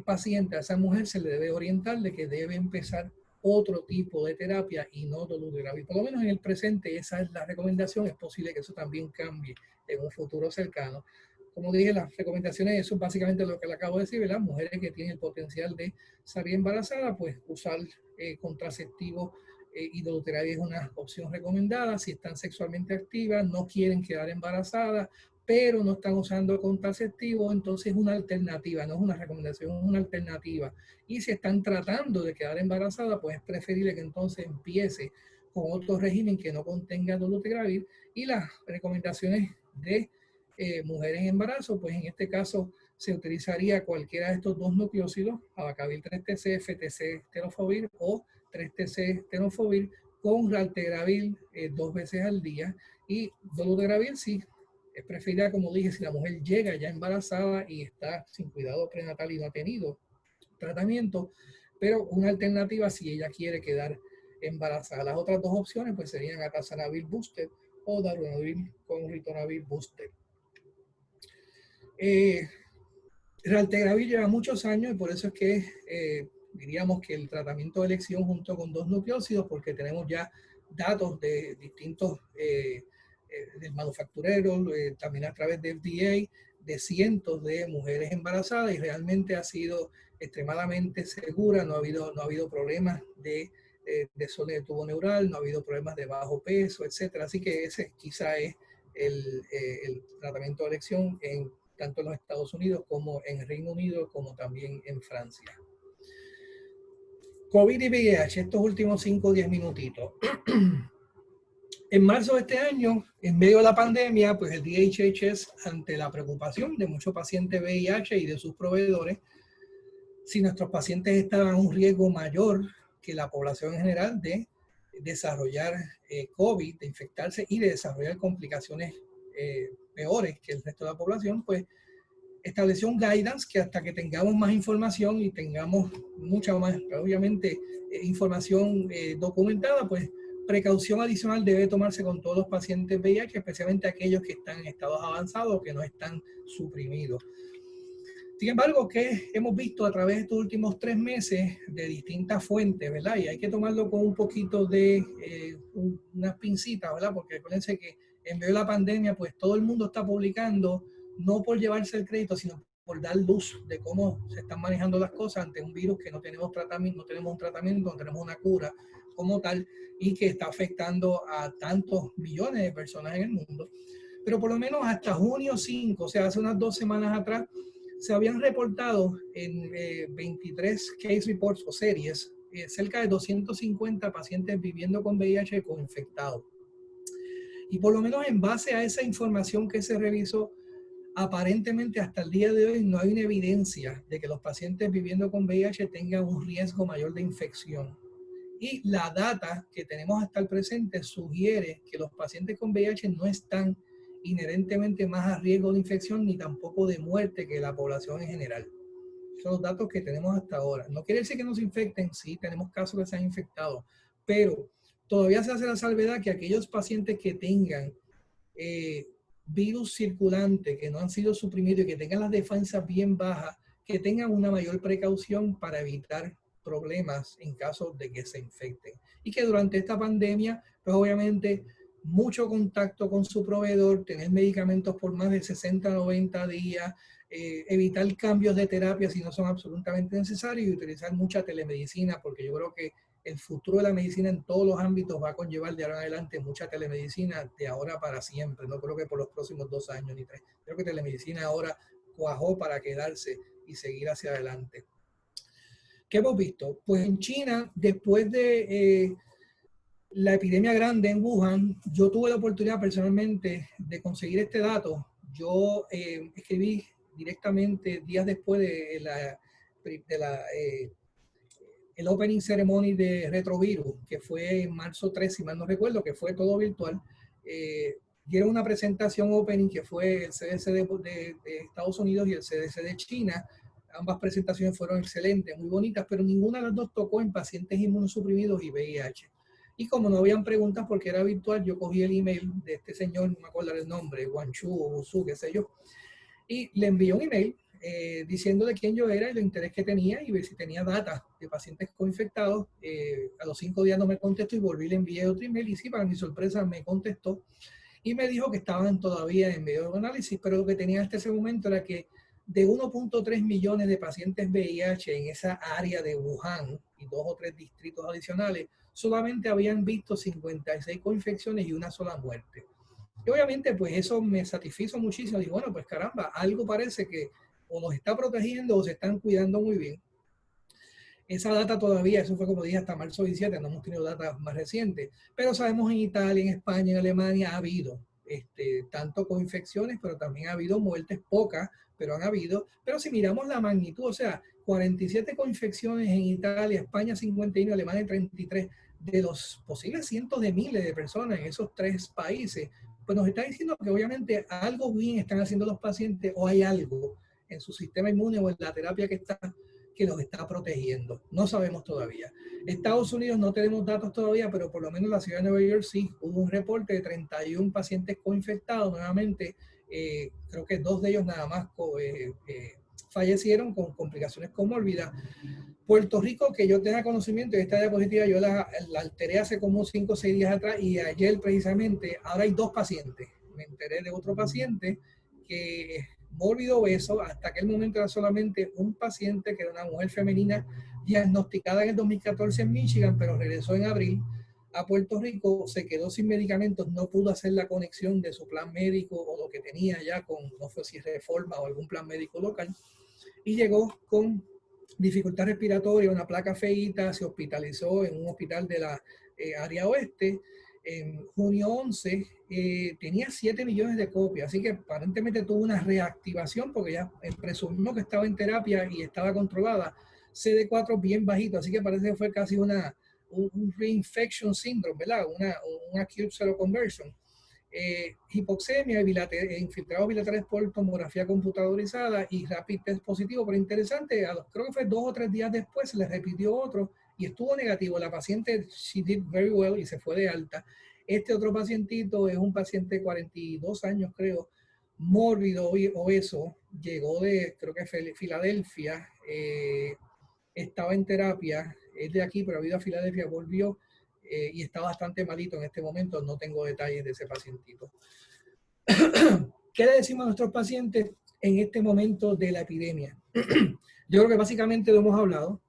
paciente, a esa mujer se le debe orientar de que debe empezar otro tipo de terapia y no dolutegravir. Por lo menos en el presente esa es la recomendación, es posible que eso también cambie en un futuro cercano. Como dije, las recomendaciones, eso es básicamente lo que le acabo de decir, ¿verdad? Mujeres que tienen el potencial de salir embarazada, pues usar contraceptivos y dolutegravir es una opción recomendada. Si están sexualmente activas, no quieren quedar embarazadas, pero no están usando contraceptivo, entonces es una alternativa, no es una recomendación, es una alternativa. Y si están tratando de quedar embarazada, pues es preferible que entonces empiece con otro régimen que no contenga dolutegravir. Y las recomendaciones de mujeres en embarazo, pues en este caso se utilizaría cualquiera de estos dos nucleósidos, abacavir 3-TC, FTC, tenofovir o 3-TC, tenofovir con raltegravir 2 veces al día. Y dolutegravir sí, es preferible, como dije, si la mujer llega ya embarazada y está sin cuidado prenatal y no ha tenido tratamiento, pero una alternativa si ella quiere quedar embarazada. Las otras dos opciones pues serían atazanavir booster o darunavir con ritonavir booster. Raltegravir lleva muchos años y por eso es que diríamos que el tratamiento de elección junto con dos nucleósidos, porque tenemos ya datos de distintos del manufacturero, también a través de FDA, de cientos de mujeres embarazadas y realmente ha sido extremadamente segura, no ha habido problemas de desorden de tubo neural, no ha habido problemas de bajo peso, etcétera. Así que ese quizá es el tratamiento de elección tanto en los Estados Unidos como en Reino Unido, como también en Francia. COVID y VIH, estos últimos 5 o 10 minutitos. En marzo de este año, en medio de la pandemia, pues el DHHS, ante la preocupación de muchos pacientes VIH y de sus proveedores, si nuestros pacientes estaban en un riesgo mayor que la población en general de desarrollar COVID, de infectarse y de desarrollar complicaciones peores que el resto de la población, pues estableció un guidance que hasta que tengamos más información y tengamos mucha más, obviamente, información documentada, pues precaución adicional debe tomarse con todos los pacientes VIH, especialmente aquellos que están en estados avanzados o que no están suprimidos. Sin embargo, que hemos visto a través de estos últimos 3 meses de distintas fuentes, ¿verdad? Y hay que tomarlo con un poquito de unas pincitas, ¿verdad? Porque acuérdense que en medio de la pandemia, pues todo el mundo está publicando, no por llevarse el crédito, sino por dar luz de cómo se están manejando las cosas ante un virus que no tenemos tratamiento, no tenemos un tratamiento, no tenemos una cura como tal, y que está afectando a tantos millones de personas en el mundo. Pero por lo menos hasta junio 5, o sea, hace unas 2 semanas atrás, se habían reportado en 23 case reports o series cerca de 250 pacientes viviendo con VIH co-infectados. Y por lo menos en base a esa información que se revisó, aparentemente hasta el día de hoy no hay una evidencia de que los pacientes viviendo con VIH tengan un riesgo mayor de infección. Y la data que tenemos hasta el presente sugiere que los pacientes con VIH no están inherentemente más a riesgo de infección ni tampoco de muerte que la población en general. Son los datos que tenemos hasta ahora. No quiere decir que no se infecten, sí, tenemos casos que se han infectado, pero todavía se hace la salvedad que aquellos pacientes que tengan virus circulante, que no han sido suprimidos y que tengan las defensas bien bajas, que tengan una mayor precaución para evitar problemas en caso de que se infecten. Y que durante esta pandemia, pues obviamente mucho contacto con su proveedor, tener medicamentos por más de 60 a 90 días, evitar cambios de terapia si no son absolutamente necesarios y utilizar mucha telemedicina, porque yo creo que el futuro de la medicina en todos los ámbitos va a conllevar de ahora en adelante mucha telemedicina de ahora para siempre. No creo que por los próximos 2 años ni 3. Creo que telemedicina ahora cuajó para quedarse y seguir hacia adelante. ¿Qué hemos visto? Pues en China, después de la epidemia grande en Wuhan, yo tuve la oportunidad personalmente de conseguir este dato. Yo escribí directamente días después de el opening ceremony de Retrovirus, que fue en marzo 3, si mal no recuerdo, que fue todo virtual. Dieron una presentación opening que fue el CDC de Estados Unidos y el CDC de China. Ambas presentaciones fueron excelentes, muy bonitas, pero ninguna de las dos tocó en pacientes inmunosuprimidos y VIH. Y como no habían preguntas porque era virtual, yo cogí el email de este señor, no me acuerdo el nombre, Guangzhou o Wusu, qué sé yo, y le envié un email diciendo de quién yo era y el interés que tenía y ver si tenía data de pacientes coinfectados. A los 5 días no me contestó y volví, le envié otro email y sí, para mi sorpresa me contestó y me dijo que estaban todavía en medio de análisis, pero lo que tenía hasta ese momento era que de 1.3 millones de pacientes VIH en esa área de Wuhan y 2 o 3 distritos adicionales, solamente habían visto 56 coinfecciones y una sola muerte. Y obviamente pues eso me satisfizo muchísimo. Digo, bueno, pues caramba, algo parece que o nos está protegiendo o se están cuidando muy bien. Esa data todavía, eso fue como dije hasta marzo 17, no hemos tenido datos más recientes, pero sabemos en Italia, en España, en Alemania ha habido tanto coinfecciones, pero también ha habido muertes, pocas, pero han habido. Pero si miramos la magnitud, o sea, 47 coinfecciones en Italia, España 51, Alemania 33, de los posibles cientos de miles de personas en esos 3 países, pues nos está diciendo que obviamente algo bien están haciendo los pacientes o hay algo en su sistema inmune o en la terapia que los está protegiendo. No sabemos todavía. Estados Unidos no tenemos datos todavía, pero por lo menos la ciudad de Nueva York sí hubo un reporte de 31 pacientes coinfectados. Nuevamente, creo que 2 de ellos nada más fallecieron con complicaciones comórbidas. Puerto Rico, que yo tenga conocimiento de esta diapositiva, yo la alteré hace como 5 o 6 días atrás y ayer precisamente, ahora hay 2 pacientes. Me enteré de otro paciente que mórbido obeso, hasta aquel momento era solamente un paciente que era una mujer femenina diagnosticada en el 2014 en Michigan, pero regresó en abril a Puerto Rico, se quedó sin medicamentos, no pudo hacer la conexión de su plan médico o lo que tenía ya con, no sé si Reforma o algún plan médico local, y llegó con dificultad respiratoria, una placa feíta, se hospitalizó en un hospital de la área oeste. En junio 11 tenía 7 millones de copias, así que aparentemente tuvo una reactivación porque ya presumimos que estaba en terapia y estaba controlada. CD4 bien bajito, así que parece que fue casi un reinfection syndrome, ¿verdad? Una acute seroconversion. Hipoxemia, infiltrados bilaterales por tomografía computadorizada y rapid test positivo, pero interesante, creo que fue 2 o 3 días después se le repitió otro y estuvo negativo. La paciente, she did very well y se fue de alta. Este otro pacientito es un paciente de 42 años, creo, mórbido, obeso, llegó de, creo que Filadelfia, estaba en terapia, es de aquí, pero ha ido a Filadelfia, volvió y está bastante malito en este momento. No tengo detalles de ese pacientito. ¿Qué le decimos a nuestros pacientes en este momento de la epidemia? Yo creo que básicamente lo hemos hablado.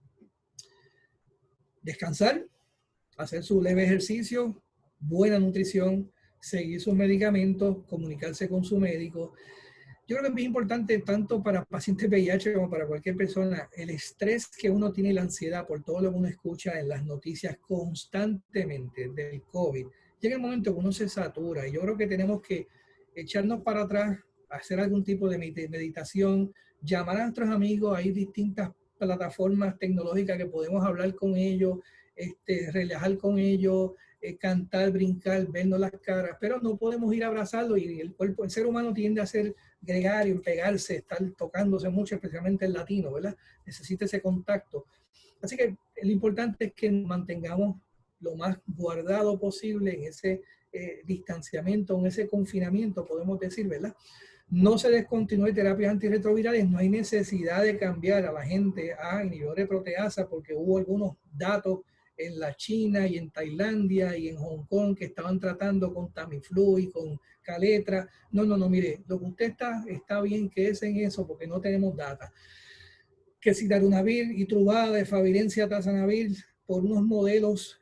Descansar, hacer su leve ejercicio, buena nutrición, seguir sus medicamentos, comunicarse con su médico. Yo creo que es muy importante tanto para pacientes VIH como para cualquier persona, el estrés que uno tiene y la ansiedad por todo lo que uno escucha en las noticias constantemente del COVID. Llega el momento que uno se satura y yo creo que tenemos que echarnos para atrás, hacer algún tipo de meditación, llamar a nuestros amigos. Hay distintas plataformas tecnológicas que podemos hablar con ellos, relajar con ellos, cantar, brincar, vernos las caras, pero no podemos ir a abrazarlo y el cuerpo, el ser humano tiende a ser gregario, pegarse, estar tocándose mucho, especialmente el latino, ¿verdad? Necesita ese contacto. Así que lo importante es que nos mantengamos lo más guardado posible en ese distanciamiento, en ese confinamiento, podemos decir, ¿verdad? No se descontinúe terapias antirretrovirales, no hay necesidad de cambiar a la gente a inhibidores de proteasa porque hubo algunos datos en la China y en Tailandia y en Hong Kong que estaban tratando con Tamiflu y con Caletra. No, mire, lo que usted está bien que es en eso porque no tenemos data. Que si darunavir y Truvada, efavirenz, tazanavir, por unos modelos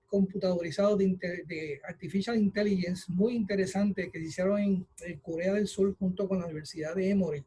computadorizados de Artificial Intelligence muy interesantes que se hicieron en Corea del Sur junto con la Universidad de Emory,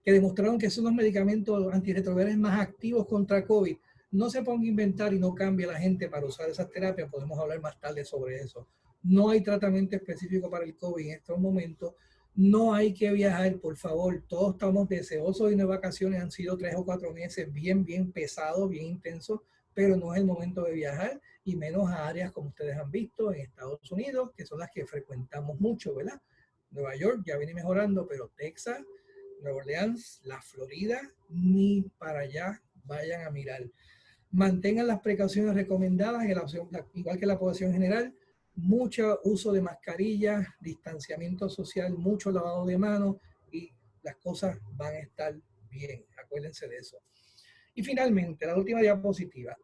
que demostraron que son los medicamentos antirretrovirales más activos contra COVID. No se ponga a inventar y no cambie a la gente para usar esas terapias. Podemos hablar más tarde sobre eso. No hay tratamiento específico para el COVID en estos momentos. No hay que viajar, por favor. Todos estamos deseosos de ir de vacaciones. Han sido 3 o 4 meses bien pesados, bien intensos, pero no es el momento de viajar y menos a áreas como ustedes han visto en Estados Unidos, que son las que frecuentamos mucho, ¿verdad? Nueva York ya viene mejorando, pero Texas, Nueva Orleans, la Florida, ni para allá vayan a mirar. Mantengan las precauciones recomendadas, igual que la población general, mucho uso de mascarillas, distanciamiento social, mucho lavado de manos y las cosas van a estar bien. Acuérdense de eso. Y finalmente, la última diapositiva.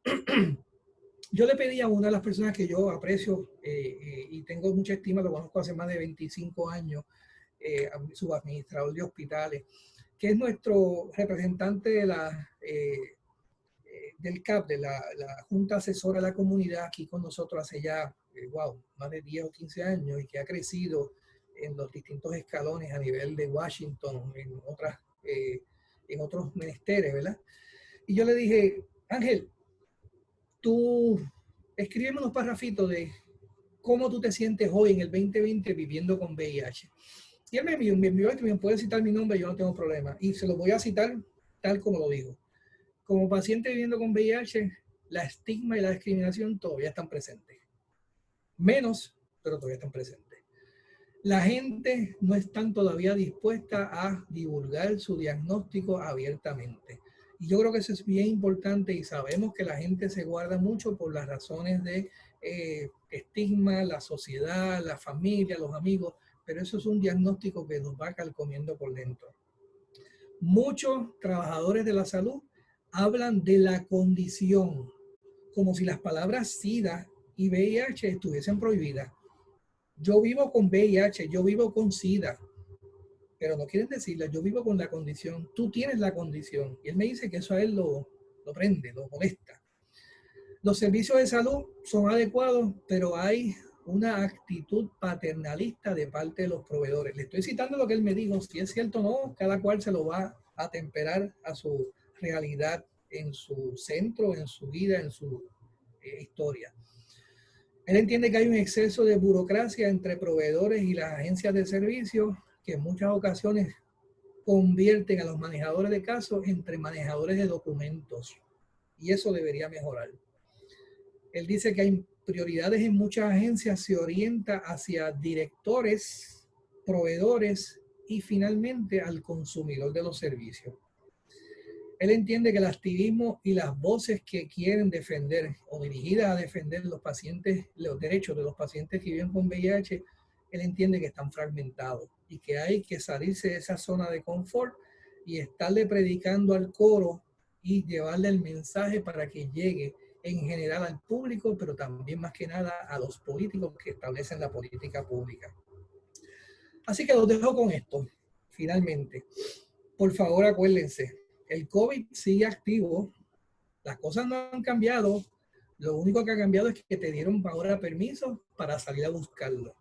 Yo le pedí a una de las personas que yo aprecio y tengo mucha estima, lo conozco hace más de 25 años, subadministrador de hospitales, que es nuestro representante de del CAP, de la Junta Asesora de la Comunidad, aquí con nosotros hace ya, más de 10 o 15 años y que ha crecido en los distintos escalones a nivel de Washington, en otros menesteres, ¿verdad? Y yo le dije, Ángel, tú escríbeme unos parrafitos de cómo tú te sientes hoy en el 2020 viviendo con VIH. Y él me envió esto, me puede citar mi nombre, yo no tengo problema. Y se lo voy a citar tal como lo digo. Como paciente viviendo con VIH, la estigma y la discriminación todavía están presentes. Menos, pero todavía están presentes. La gente no está todavía dispuesta a divulgar su diagnóstico abiertamente. Y yo creo que eso es bien importante y sabemos que la gente se guarda mucho por las razones de estigma, la sociedad, la familia, los amigos, pero eso es un diagnóstico que nos va calcomiendo por dentro. Muchos trabajadores de la salud hablan de la condición, como si las palabras SIDA y VIH estuviesen prohibidas. Yo vivo con VIH, yo vivo con SIDA, pero no quieren decirla, yo vivo con la condición, tú tienes la condición. Y él me dice que eso a él lo prende, lo molesta. Los servicios de salud son adecuados, pero hay una actitud paternalista de parte de los proveedores. Le estoy citando lo que él me dijo, si es cierto o no, cada cual se lo va a temperar a su realidad, en su centro, en su vida, en su historia. Él entiende que hay un exceso de burocracia entre proveedores y las agencias de servicios que en muchas ocasiones convierten a los manejadores de casos entre manejadores de documentos. Y eso debería mejorar. Él dice que hay prioridades en muchas agencias, se orienta hacia directores, proveedores y finalmente al consumidor de los servicios. Él entiende que el activismo y las voces que quieren defender o dirigidas a defender los pacientes, los derechos de los pacientes que viven con VIH, él entiende que están fragmentados y que hay que salirse de esa zona de confort y estarle predicando al coro y llevarle el mensaje para que llegue en general al público, pero también más que nada a los políticos que establecen la política pública. Así que los dejo con esto, finalmente. Por favor, acuérdense, el COVID sigue activo, las cosas no han cambiado, lo único que ha cambiado es que te dieron ahora permiso para salir a buscarlo.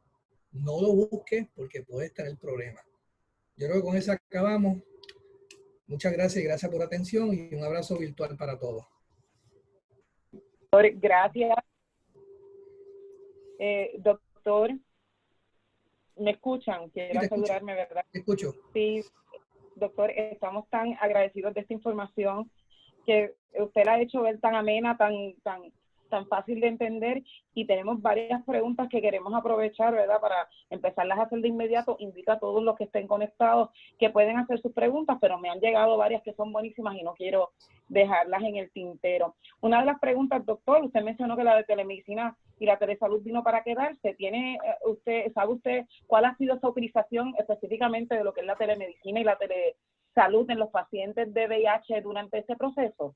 No lo busques porque puede estar el problema. Yo creo que con eso acabamos. Muchas gracias y gracias por la atención y un abrazo virtual para todos. Gracias. Doctor, ¿me escuchan? Quiero asegurarme, ¿verdad? Te escucho. Sí, doctor, estamos tan agradecidos de esta información que usted la ha hecho ver tan amena, tan fácil de entender, y tenemos varias preguntas que queremos aprovechar, ¿verdad?, para empezarlas a hacer de inmediato. Invito a todos los que estén conectados que pueden hacer sus preguntas, pero me han llegado varias que son buenísimas y no quiero dejarlas en el tintero. Una de las preguntas, doctor, usted mencionó que la de telemedicina y la telesalud vino para quedarse. ¿Sabe usted cuál ha sido esa utilización específicamente de lo que es la telemedicina y la telesalud en los pacientes de VIH durante ese proceso?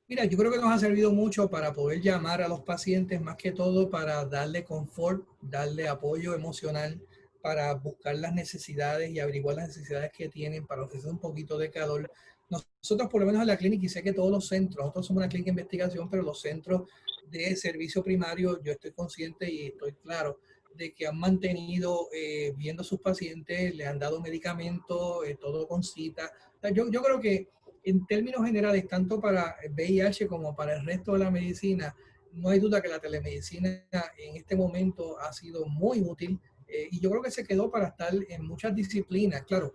Mira, yo creo que nos ha servido mucho para poder llamar a los pacientes, más que todo para darle confort, darle apoyo emocional, para buscar las necesidades y averiguar las necesidades que tienen, para ofrecer un poquito de calor. Nosotros, por lo menos en la clínica, y sé que todos los centros, nosotros somos una clínica de investigación, pero los centros de servicio primario, yo estoy consciente y estoy claro de que han mantenido viendo a sus pacientes, le han dado medicamentos, todo con cita. O sea, yo creo que en términos generales, tanto para VIH como para el resto de la medicina, no hay duda que la telemedicina en este momento ha sido muy útil y yo creo que se quedó para estar en muchas disciplinas. Claro,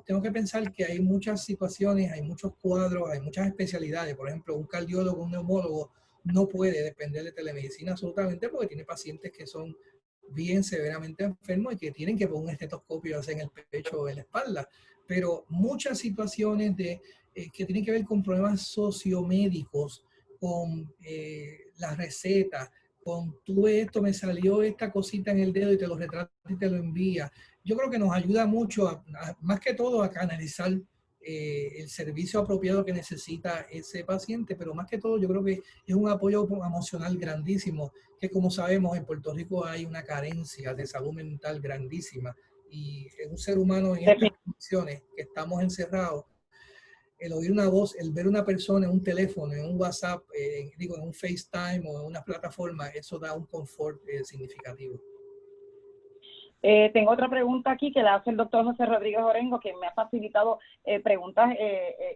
tengo que pensar que hay muchas situaciones, hay muchos cuadros, hay muchas especialidades. Por ejemplo, un cardiólogo, un neumólogo no puede depender de telemedicina absolutamente porque tiene pacientes que son bien severamente enfermos y que tienen que poner un estetoscopio en el pecho o en la espalda. Pero muchas situaciones que tienen que ver con problemas sociomédicos, con las recetas, con tuve esto, me salió esta cosita en el dedo y te lo retrata y te lo envía. Yo creo que nos ayuda mucho, más que todo, a canalizar el servicio apropiado que necesita ese paciente, pero más que todo yo creo que es un apoyo emocional grandísimo, que como sabemos en Puerto Rico hay una carencia de salud mental grandísima y un ser humano en estas condiciones que estamos encerrados, el oír una voz, el ver una persona en un teléfono, en un WhatsApp, en un FaceTime o en una plataforma, eso da un confort significativo. Tengo otra pregunta aquí que la hace el doctor José Rodríguez Orengo, que me ha facilitado preguntas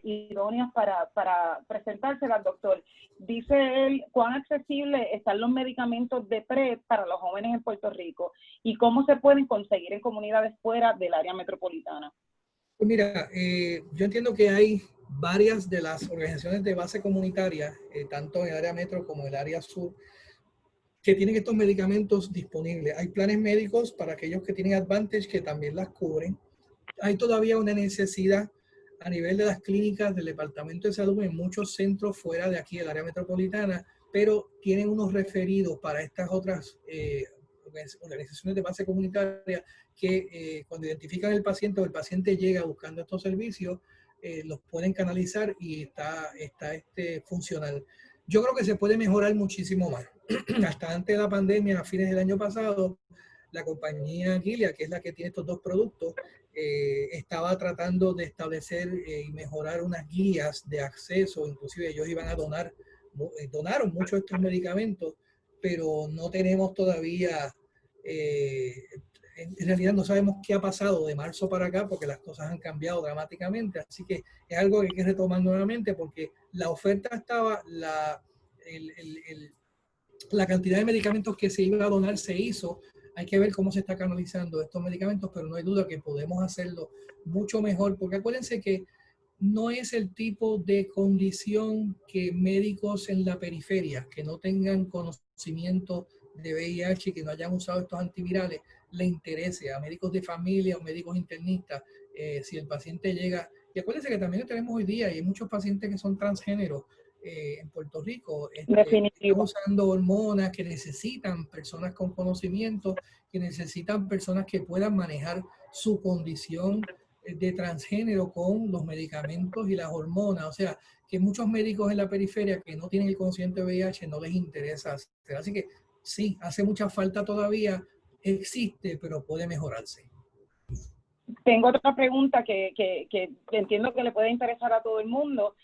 idóneas para presentárselas, doctor. Dice él, ¿cuán accesibles están los medicamentos de PrEP para los jóvenes en Puerto Rico y cómo se pueden conseguir en comunidades fuera del área metropolitana? Pues mira, yo entiendo que hay varias de las organizaciones de base comunitaria, tanto en el área metro como en el área sur, que tienen estos medicamentos disponibles. Hay planes médicos para aquellos que tienen Advantage que también las cubren. Hay todavía una necesidad a nivel de las clínicas del Departamento de Salud en muchos centros fuera de aquí del área metropolitana, pero tienen unos referidos para estas otras organizaciones de base comunitaria que cuando identifican el paciente o el paciente llega buscando estos servicios, los pueden canalizar y está funcional. Yo creo que se puede mejorar muchísimo más. Hasta antes de la pandemia, a fines del año pasado, la compañía Gilead, que es la que tiene estos dos productos, estaba tratando de establecer y mejorar unas guías de acceso. Inclusive ellos iban a donaron muchos de estos medicamentos, pero no tenemos todavía, en realidad no sabemos qué ha pasado de marzo para acá porque las cosas han cambiado dramáticamente. Así que es algo que hay que retomar nuevamente porque la oferta estaba, la cantidad de medicamentos que se iba a donar se hizo. Hay que ver cómo se está canalizando estos medicamentos, pero no hay duda que podemos hacerlo mucho mejor, porque acuérdense que no es el tipo de condición que médicos en la periferia, que no tengan conocimiento de VIH y que no hayan usado estos antivirales, le interese a médicos de familia o médicos internistas. Si el paciente llega, y acuérdense que también lo tenemos hoy día, y hay muchos pacientes que son transgéneros en Puerto Rico, están Definitivo. usando hormonas que necesitan personas con conocimiento, que necesitan personas que puedan manejar su condición de transgénero con los medicamentos y las hormonas. O sea, que muchos médicos en la periferia que no tienen el conocimiento de VIH no les interesa hacer. Así que sí, hace mucha falta todavía, existe, pero puede mejorarse. Tengo otra pregunta que entiendo que le puede interesar a todo el mundo.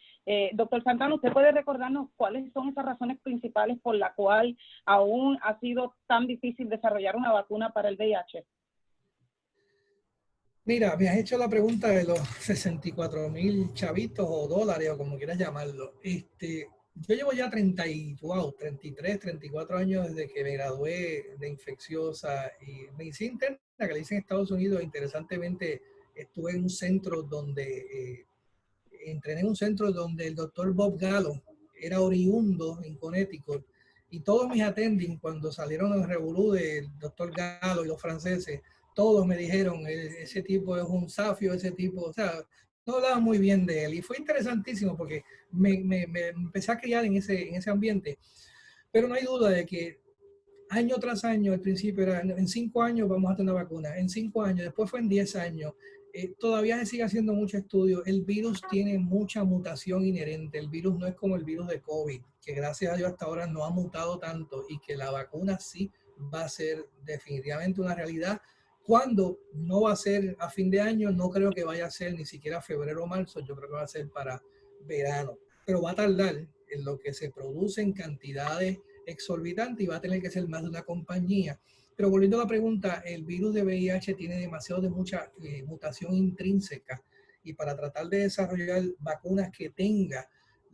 Doctor Santana, ¿usted puede recordarnos cuáles son esas razones principales por la cual aún ha sido tan difícil desarrollar una vacuna para el VIH? Mira, me has hecho la pregunta de los 64,000 chavitos o dólares o como quieras llamarlo. Yo llevo ya 33, 34 años desde que me gradué de infecciosa y medicina interna, que le hice en Estados Unidos. Interesantemente, estuve en un centro entrené en un centro donde el doctor Bob Gallo era oriundo en Connecticut. Y todos mis attending, cuando salieron en el revolú del doctor Gallo y los franceses, todos me dijeron, ese tipo es un safio, ese tipo, o sea, no hablaban muy bien de él. Y fue interesantísimo porque me empecé a criar en ese ambiente. Pero no hay duda de que año tras año, al principio era en 5 años vamos a tener una vacuna, en 5 años, después fue en 10 años. Todavía se sigue haciendo mucho estudio. El virus tiene mucha mutación inherente. El virus no es como el virus de COVID, que gracias a Dios hasta ahora no ha mutado tanto y que la vacuna sí va a ser definitivamente una realidad. Cuando no va a ser a fin de año, no creo que vaya a ser ni siquiera febrero o marzo, yo creo que va a ser para verano, pero va a tardar en lo que se produce en cantidades exorbitante y va a tener que ser más de una compañía. Pero volviendo a la pregunta, el virus de VIH tiene demasiado de mucha mutación intrínseca y para tratar de desarrollar vacunas que tengan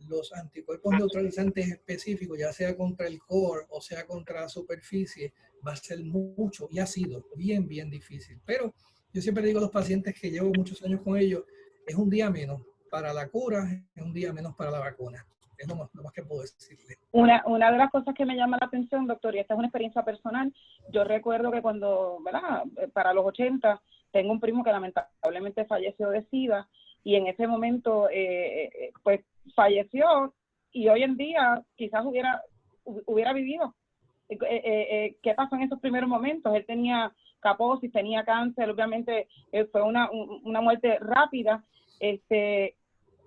los anticuerpos neutralizantes específicos, ya sea contra el core o sea contra la superficie, va a ser mucho y ha sido bien, bien difícil. Pero yo siempre digo a los pacientes que llevo muchos años con ellos, es un día menos para la cura, es un día menos para la vacuna. Es lo más que puedo decirle. Una de las cosas que me llama la atención, doctor, y esta es una experiencia personal, yo recuerdo que cuando, ¿verdad? Para los 80, tengo un primo que lamentablemente falleció de SIDA y en ese momento, pues, falleció y hoy en día quizás hubiera vivido. ¿Qué pasó en esos primeros momentos? Él tenía caposis, tenía cáncer, obviamente fue una muerte rápida.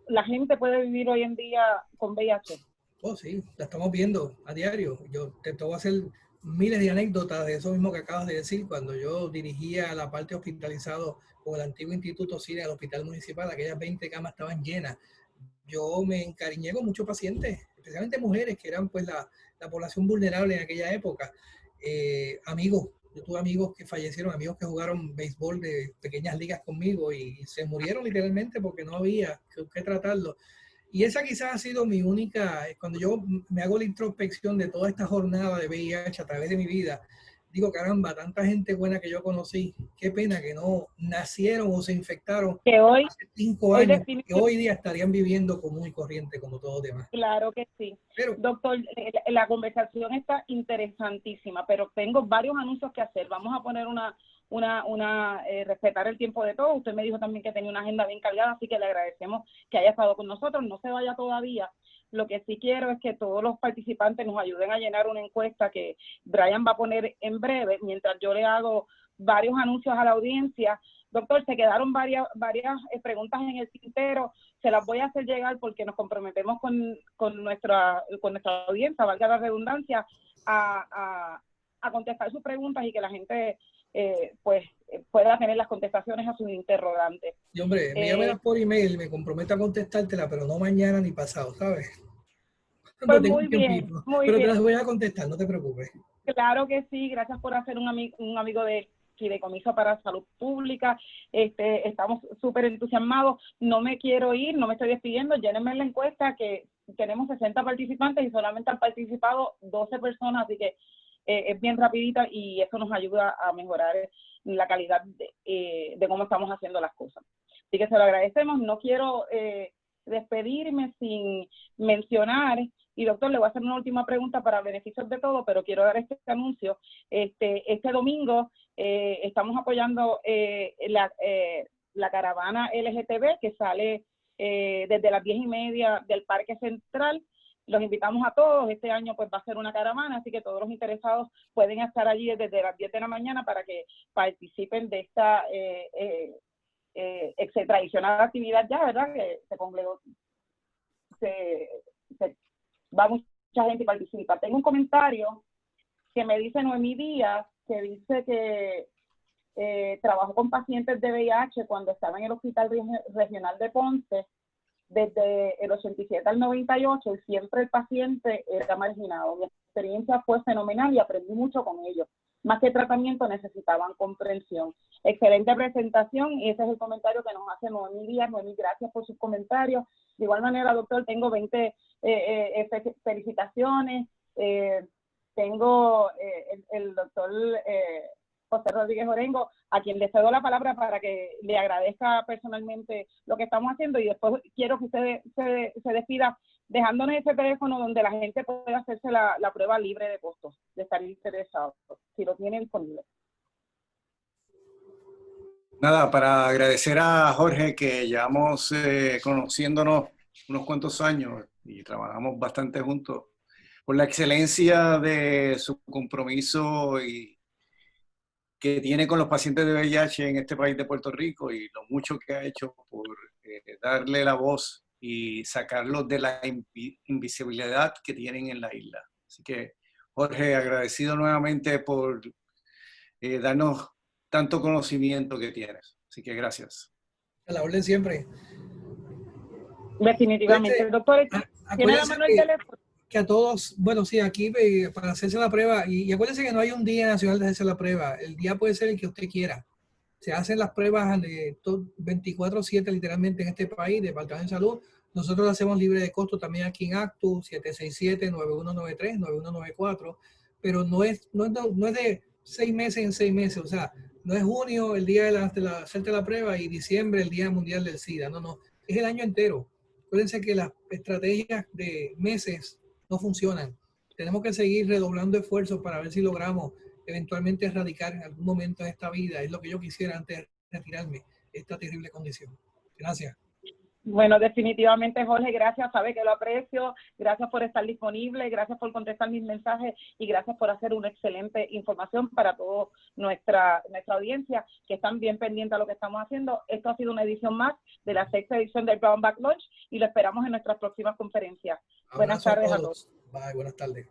La gente puede vivir hoy en día con VIH. Oh, sí, la estamos viendo a diario. Yo te voy a hacer miles de anécdotas de eso mismo que acabas de decir. Cuando yo dirigía la parte hospitalizado con el antiguo Instituto CIDE al Hospital Municipal, aquellas 20 camas estaban llenas. Yo me encariñé con muchos pacientes, especialmente mujeres, que eran pues la población vulnerable en aquella época. Amigos, yo tuve amigos que fallecieron, amigos que jugaron béisbol de pequeñas ligas conmigo y se murieron literalmente porque no había que tratarlo. Y esa quizás ha sido mi única, cuando yo me hago la introspección de toda esta jornada de VIH a través de mi vida, digo, caramba, tanta gente buena que yo conocí, qué pena que no nacieron o se infectaron Que hoy, hace 5 hoy años, que hoy día estarían viviendo común y corriente como todos los demás. claro que sí. Pero, Doctor, la conversación está interesantísima, pero tengo varios anuncios que hacer. Vamos a poner respetar el tiempo de todos. Usted me dijo también que tenía una agenda bien cargada, así que le agradecemos que haya estado con nosotros. No se vaya todavía. Lo que sí quiero es que todos los participantes nos ayuden a llenar una encuesta que Brian va a poner en breve, mientras yo le hago varios anuncios a la audiencia. Doctor, se quedaron varias preguntas en el tintero, se las voy a hacer llegar porque nos comprometemos con nuestra audiencia, valga la redundancia, a contestar sus preguntas y que la gente pueda tener las contestaciones a sus interrogantes. y hombre, envíamelas por email, me comprometo a contestártela, pero no mañana ni pasado, ¿sabes? Pues No tengo un tiempito, muy pero te bien. las voy a contestar, no te preocupes. Claro que sí, gracias por hacer un amigo de Fideicomiso para Salud Pública. Estamos súper entusiasmados. No me quiero ir, no me estoy despidiendo. Llénenme la encuesta que tenemos 60 participantes y solamente han participado 12 personas, así que es bien rapidita y eso nos ayuda a mejorar la calidad de cómo estamos haciendo las cosas. Así que se lo agradecemos. No quiero despedirme sin mencionar, y doctor, le voy a hacer una última pregunta para beneficios de todo, pero quiero dar este anuncio. Este domingo estamos apoyando la caravana LGTB que sale desde las 10:30 del Parque Central. Los invitamos a todos. Este año pues va a ser una caravana, así que todos los interesados pueden estar allí desde las 10 de la mañana para que participen de esta tradicional actividad ya, ¿verdad? Que va mucha gente y participa. Tengo un comentario que me dice Noemí Díaz, que dice que trabajó con pacientes de VIH cuando estaba en el Hospital Regional de Ponce desde el 87 al 98 y siempre el paciente era marginado. Mi experiencia fue fenomenal y aprendí mucho con ellos. Más que tratamiento necesitaban comprensión. Excelente presentación y ese es el comentario que nos hace Noemí Díaz. Noemí, gracias por sus comentarios. De igual manera, doctor, tengo 20 felicitaciones. Tengo el doctor José Rodríguez Orengo, a quien le cedo la palabra para que le agradezca personalmente lo que estamos haciendo, y después quiero que usted se despida dejándonos ese teléfono donde la gente puede hacerse la prueba libre de costos, de estar interesado, si lo tiene disponible. Nada, para agradecer a Jorge, que llevamos conociéndonos unos cuantos años y trabajamos bastante juntos, por la excelencia de su compromiso y que tiene con los pacientes de VIH en este país de Puerto Rico, y lo mucho que ha hecho por darle la voz y sacarlos de la invisibilidad que tienen en la isla. Así que, Jorge, agradecido nuevamente por darnos tanto conocimiento que tienes. Así que gracias. A la orden siempre. Definitivamente. Doctor, ¿tiene la mano el teléfono? Que a todos, bueno, sí, aquí para hacerse la prueba, y acuérdense que no hay un día nacional de hacerse la prueba, el día puede ser el que usted quiera. Se hacen las pruebas 24/7 literalmente en este país, Departamento de Salud. Nosotros lo hacemos libre de costo también aquí en ACTU, 767-9193, 9194, pero no es de 6 meses en 6 meses, o sea, no es junio el día de hacerte la prueba y diciembre el Día Mundial del SIDA, no, es el año entero. Acuérdense que las estrategias de meses no funcionan. Tenemos que seguir redoblando esfuerzos para ver si logramos eventualmente erradicar en algún momento de esta vida. Es lo que yo quisiera antes de retirarme, esta terrible condición. Gracias. Bueno, definitivamente, Jorge, gracias, sabe que lo aprecio, gracias por estar disponible, gracias por contestar mis mensajes y gracias por hacer una excelente información para toda nuestra audiencia, que están bien pendientes a lo que estamos haciendo. Esto ha sido una edición más de la 6ª edición del Brown Bag Launch y lo esperamos en nuestras próximas conferencias. Buenas tardes a todos. Bye, buenas tardes.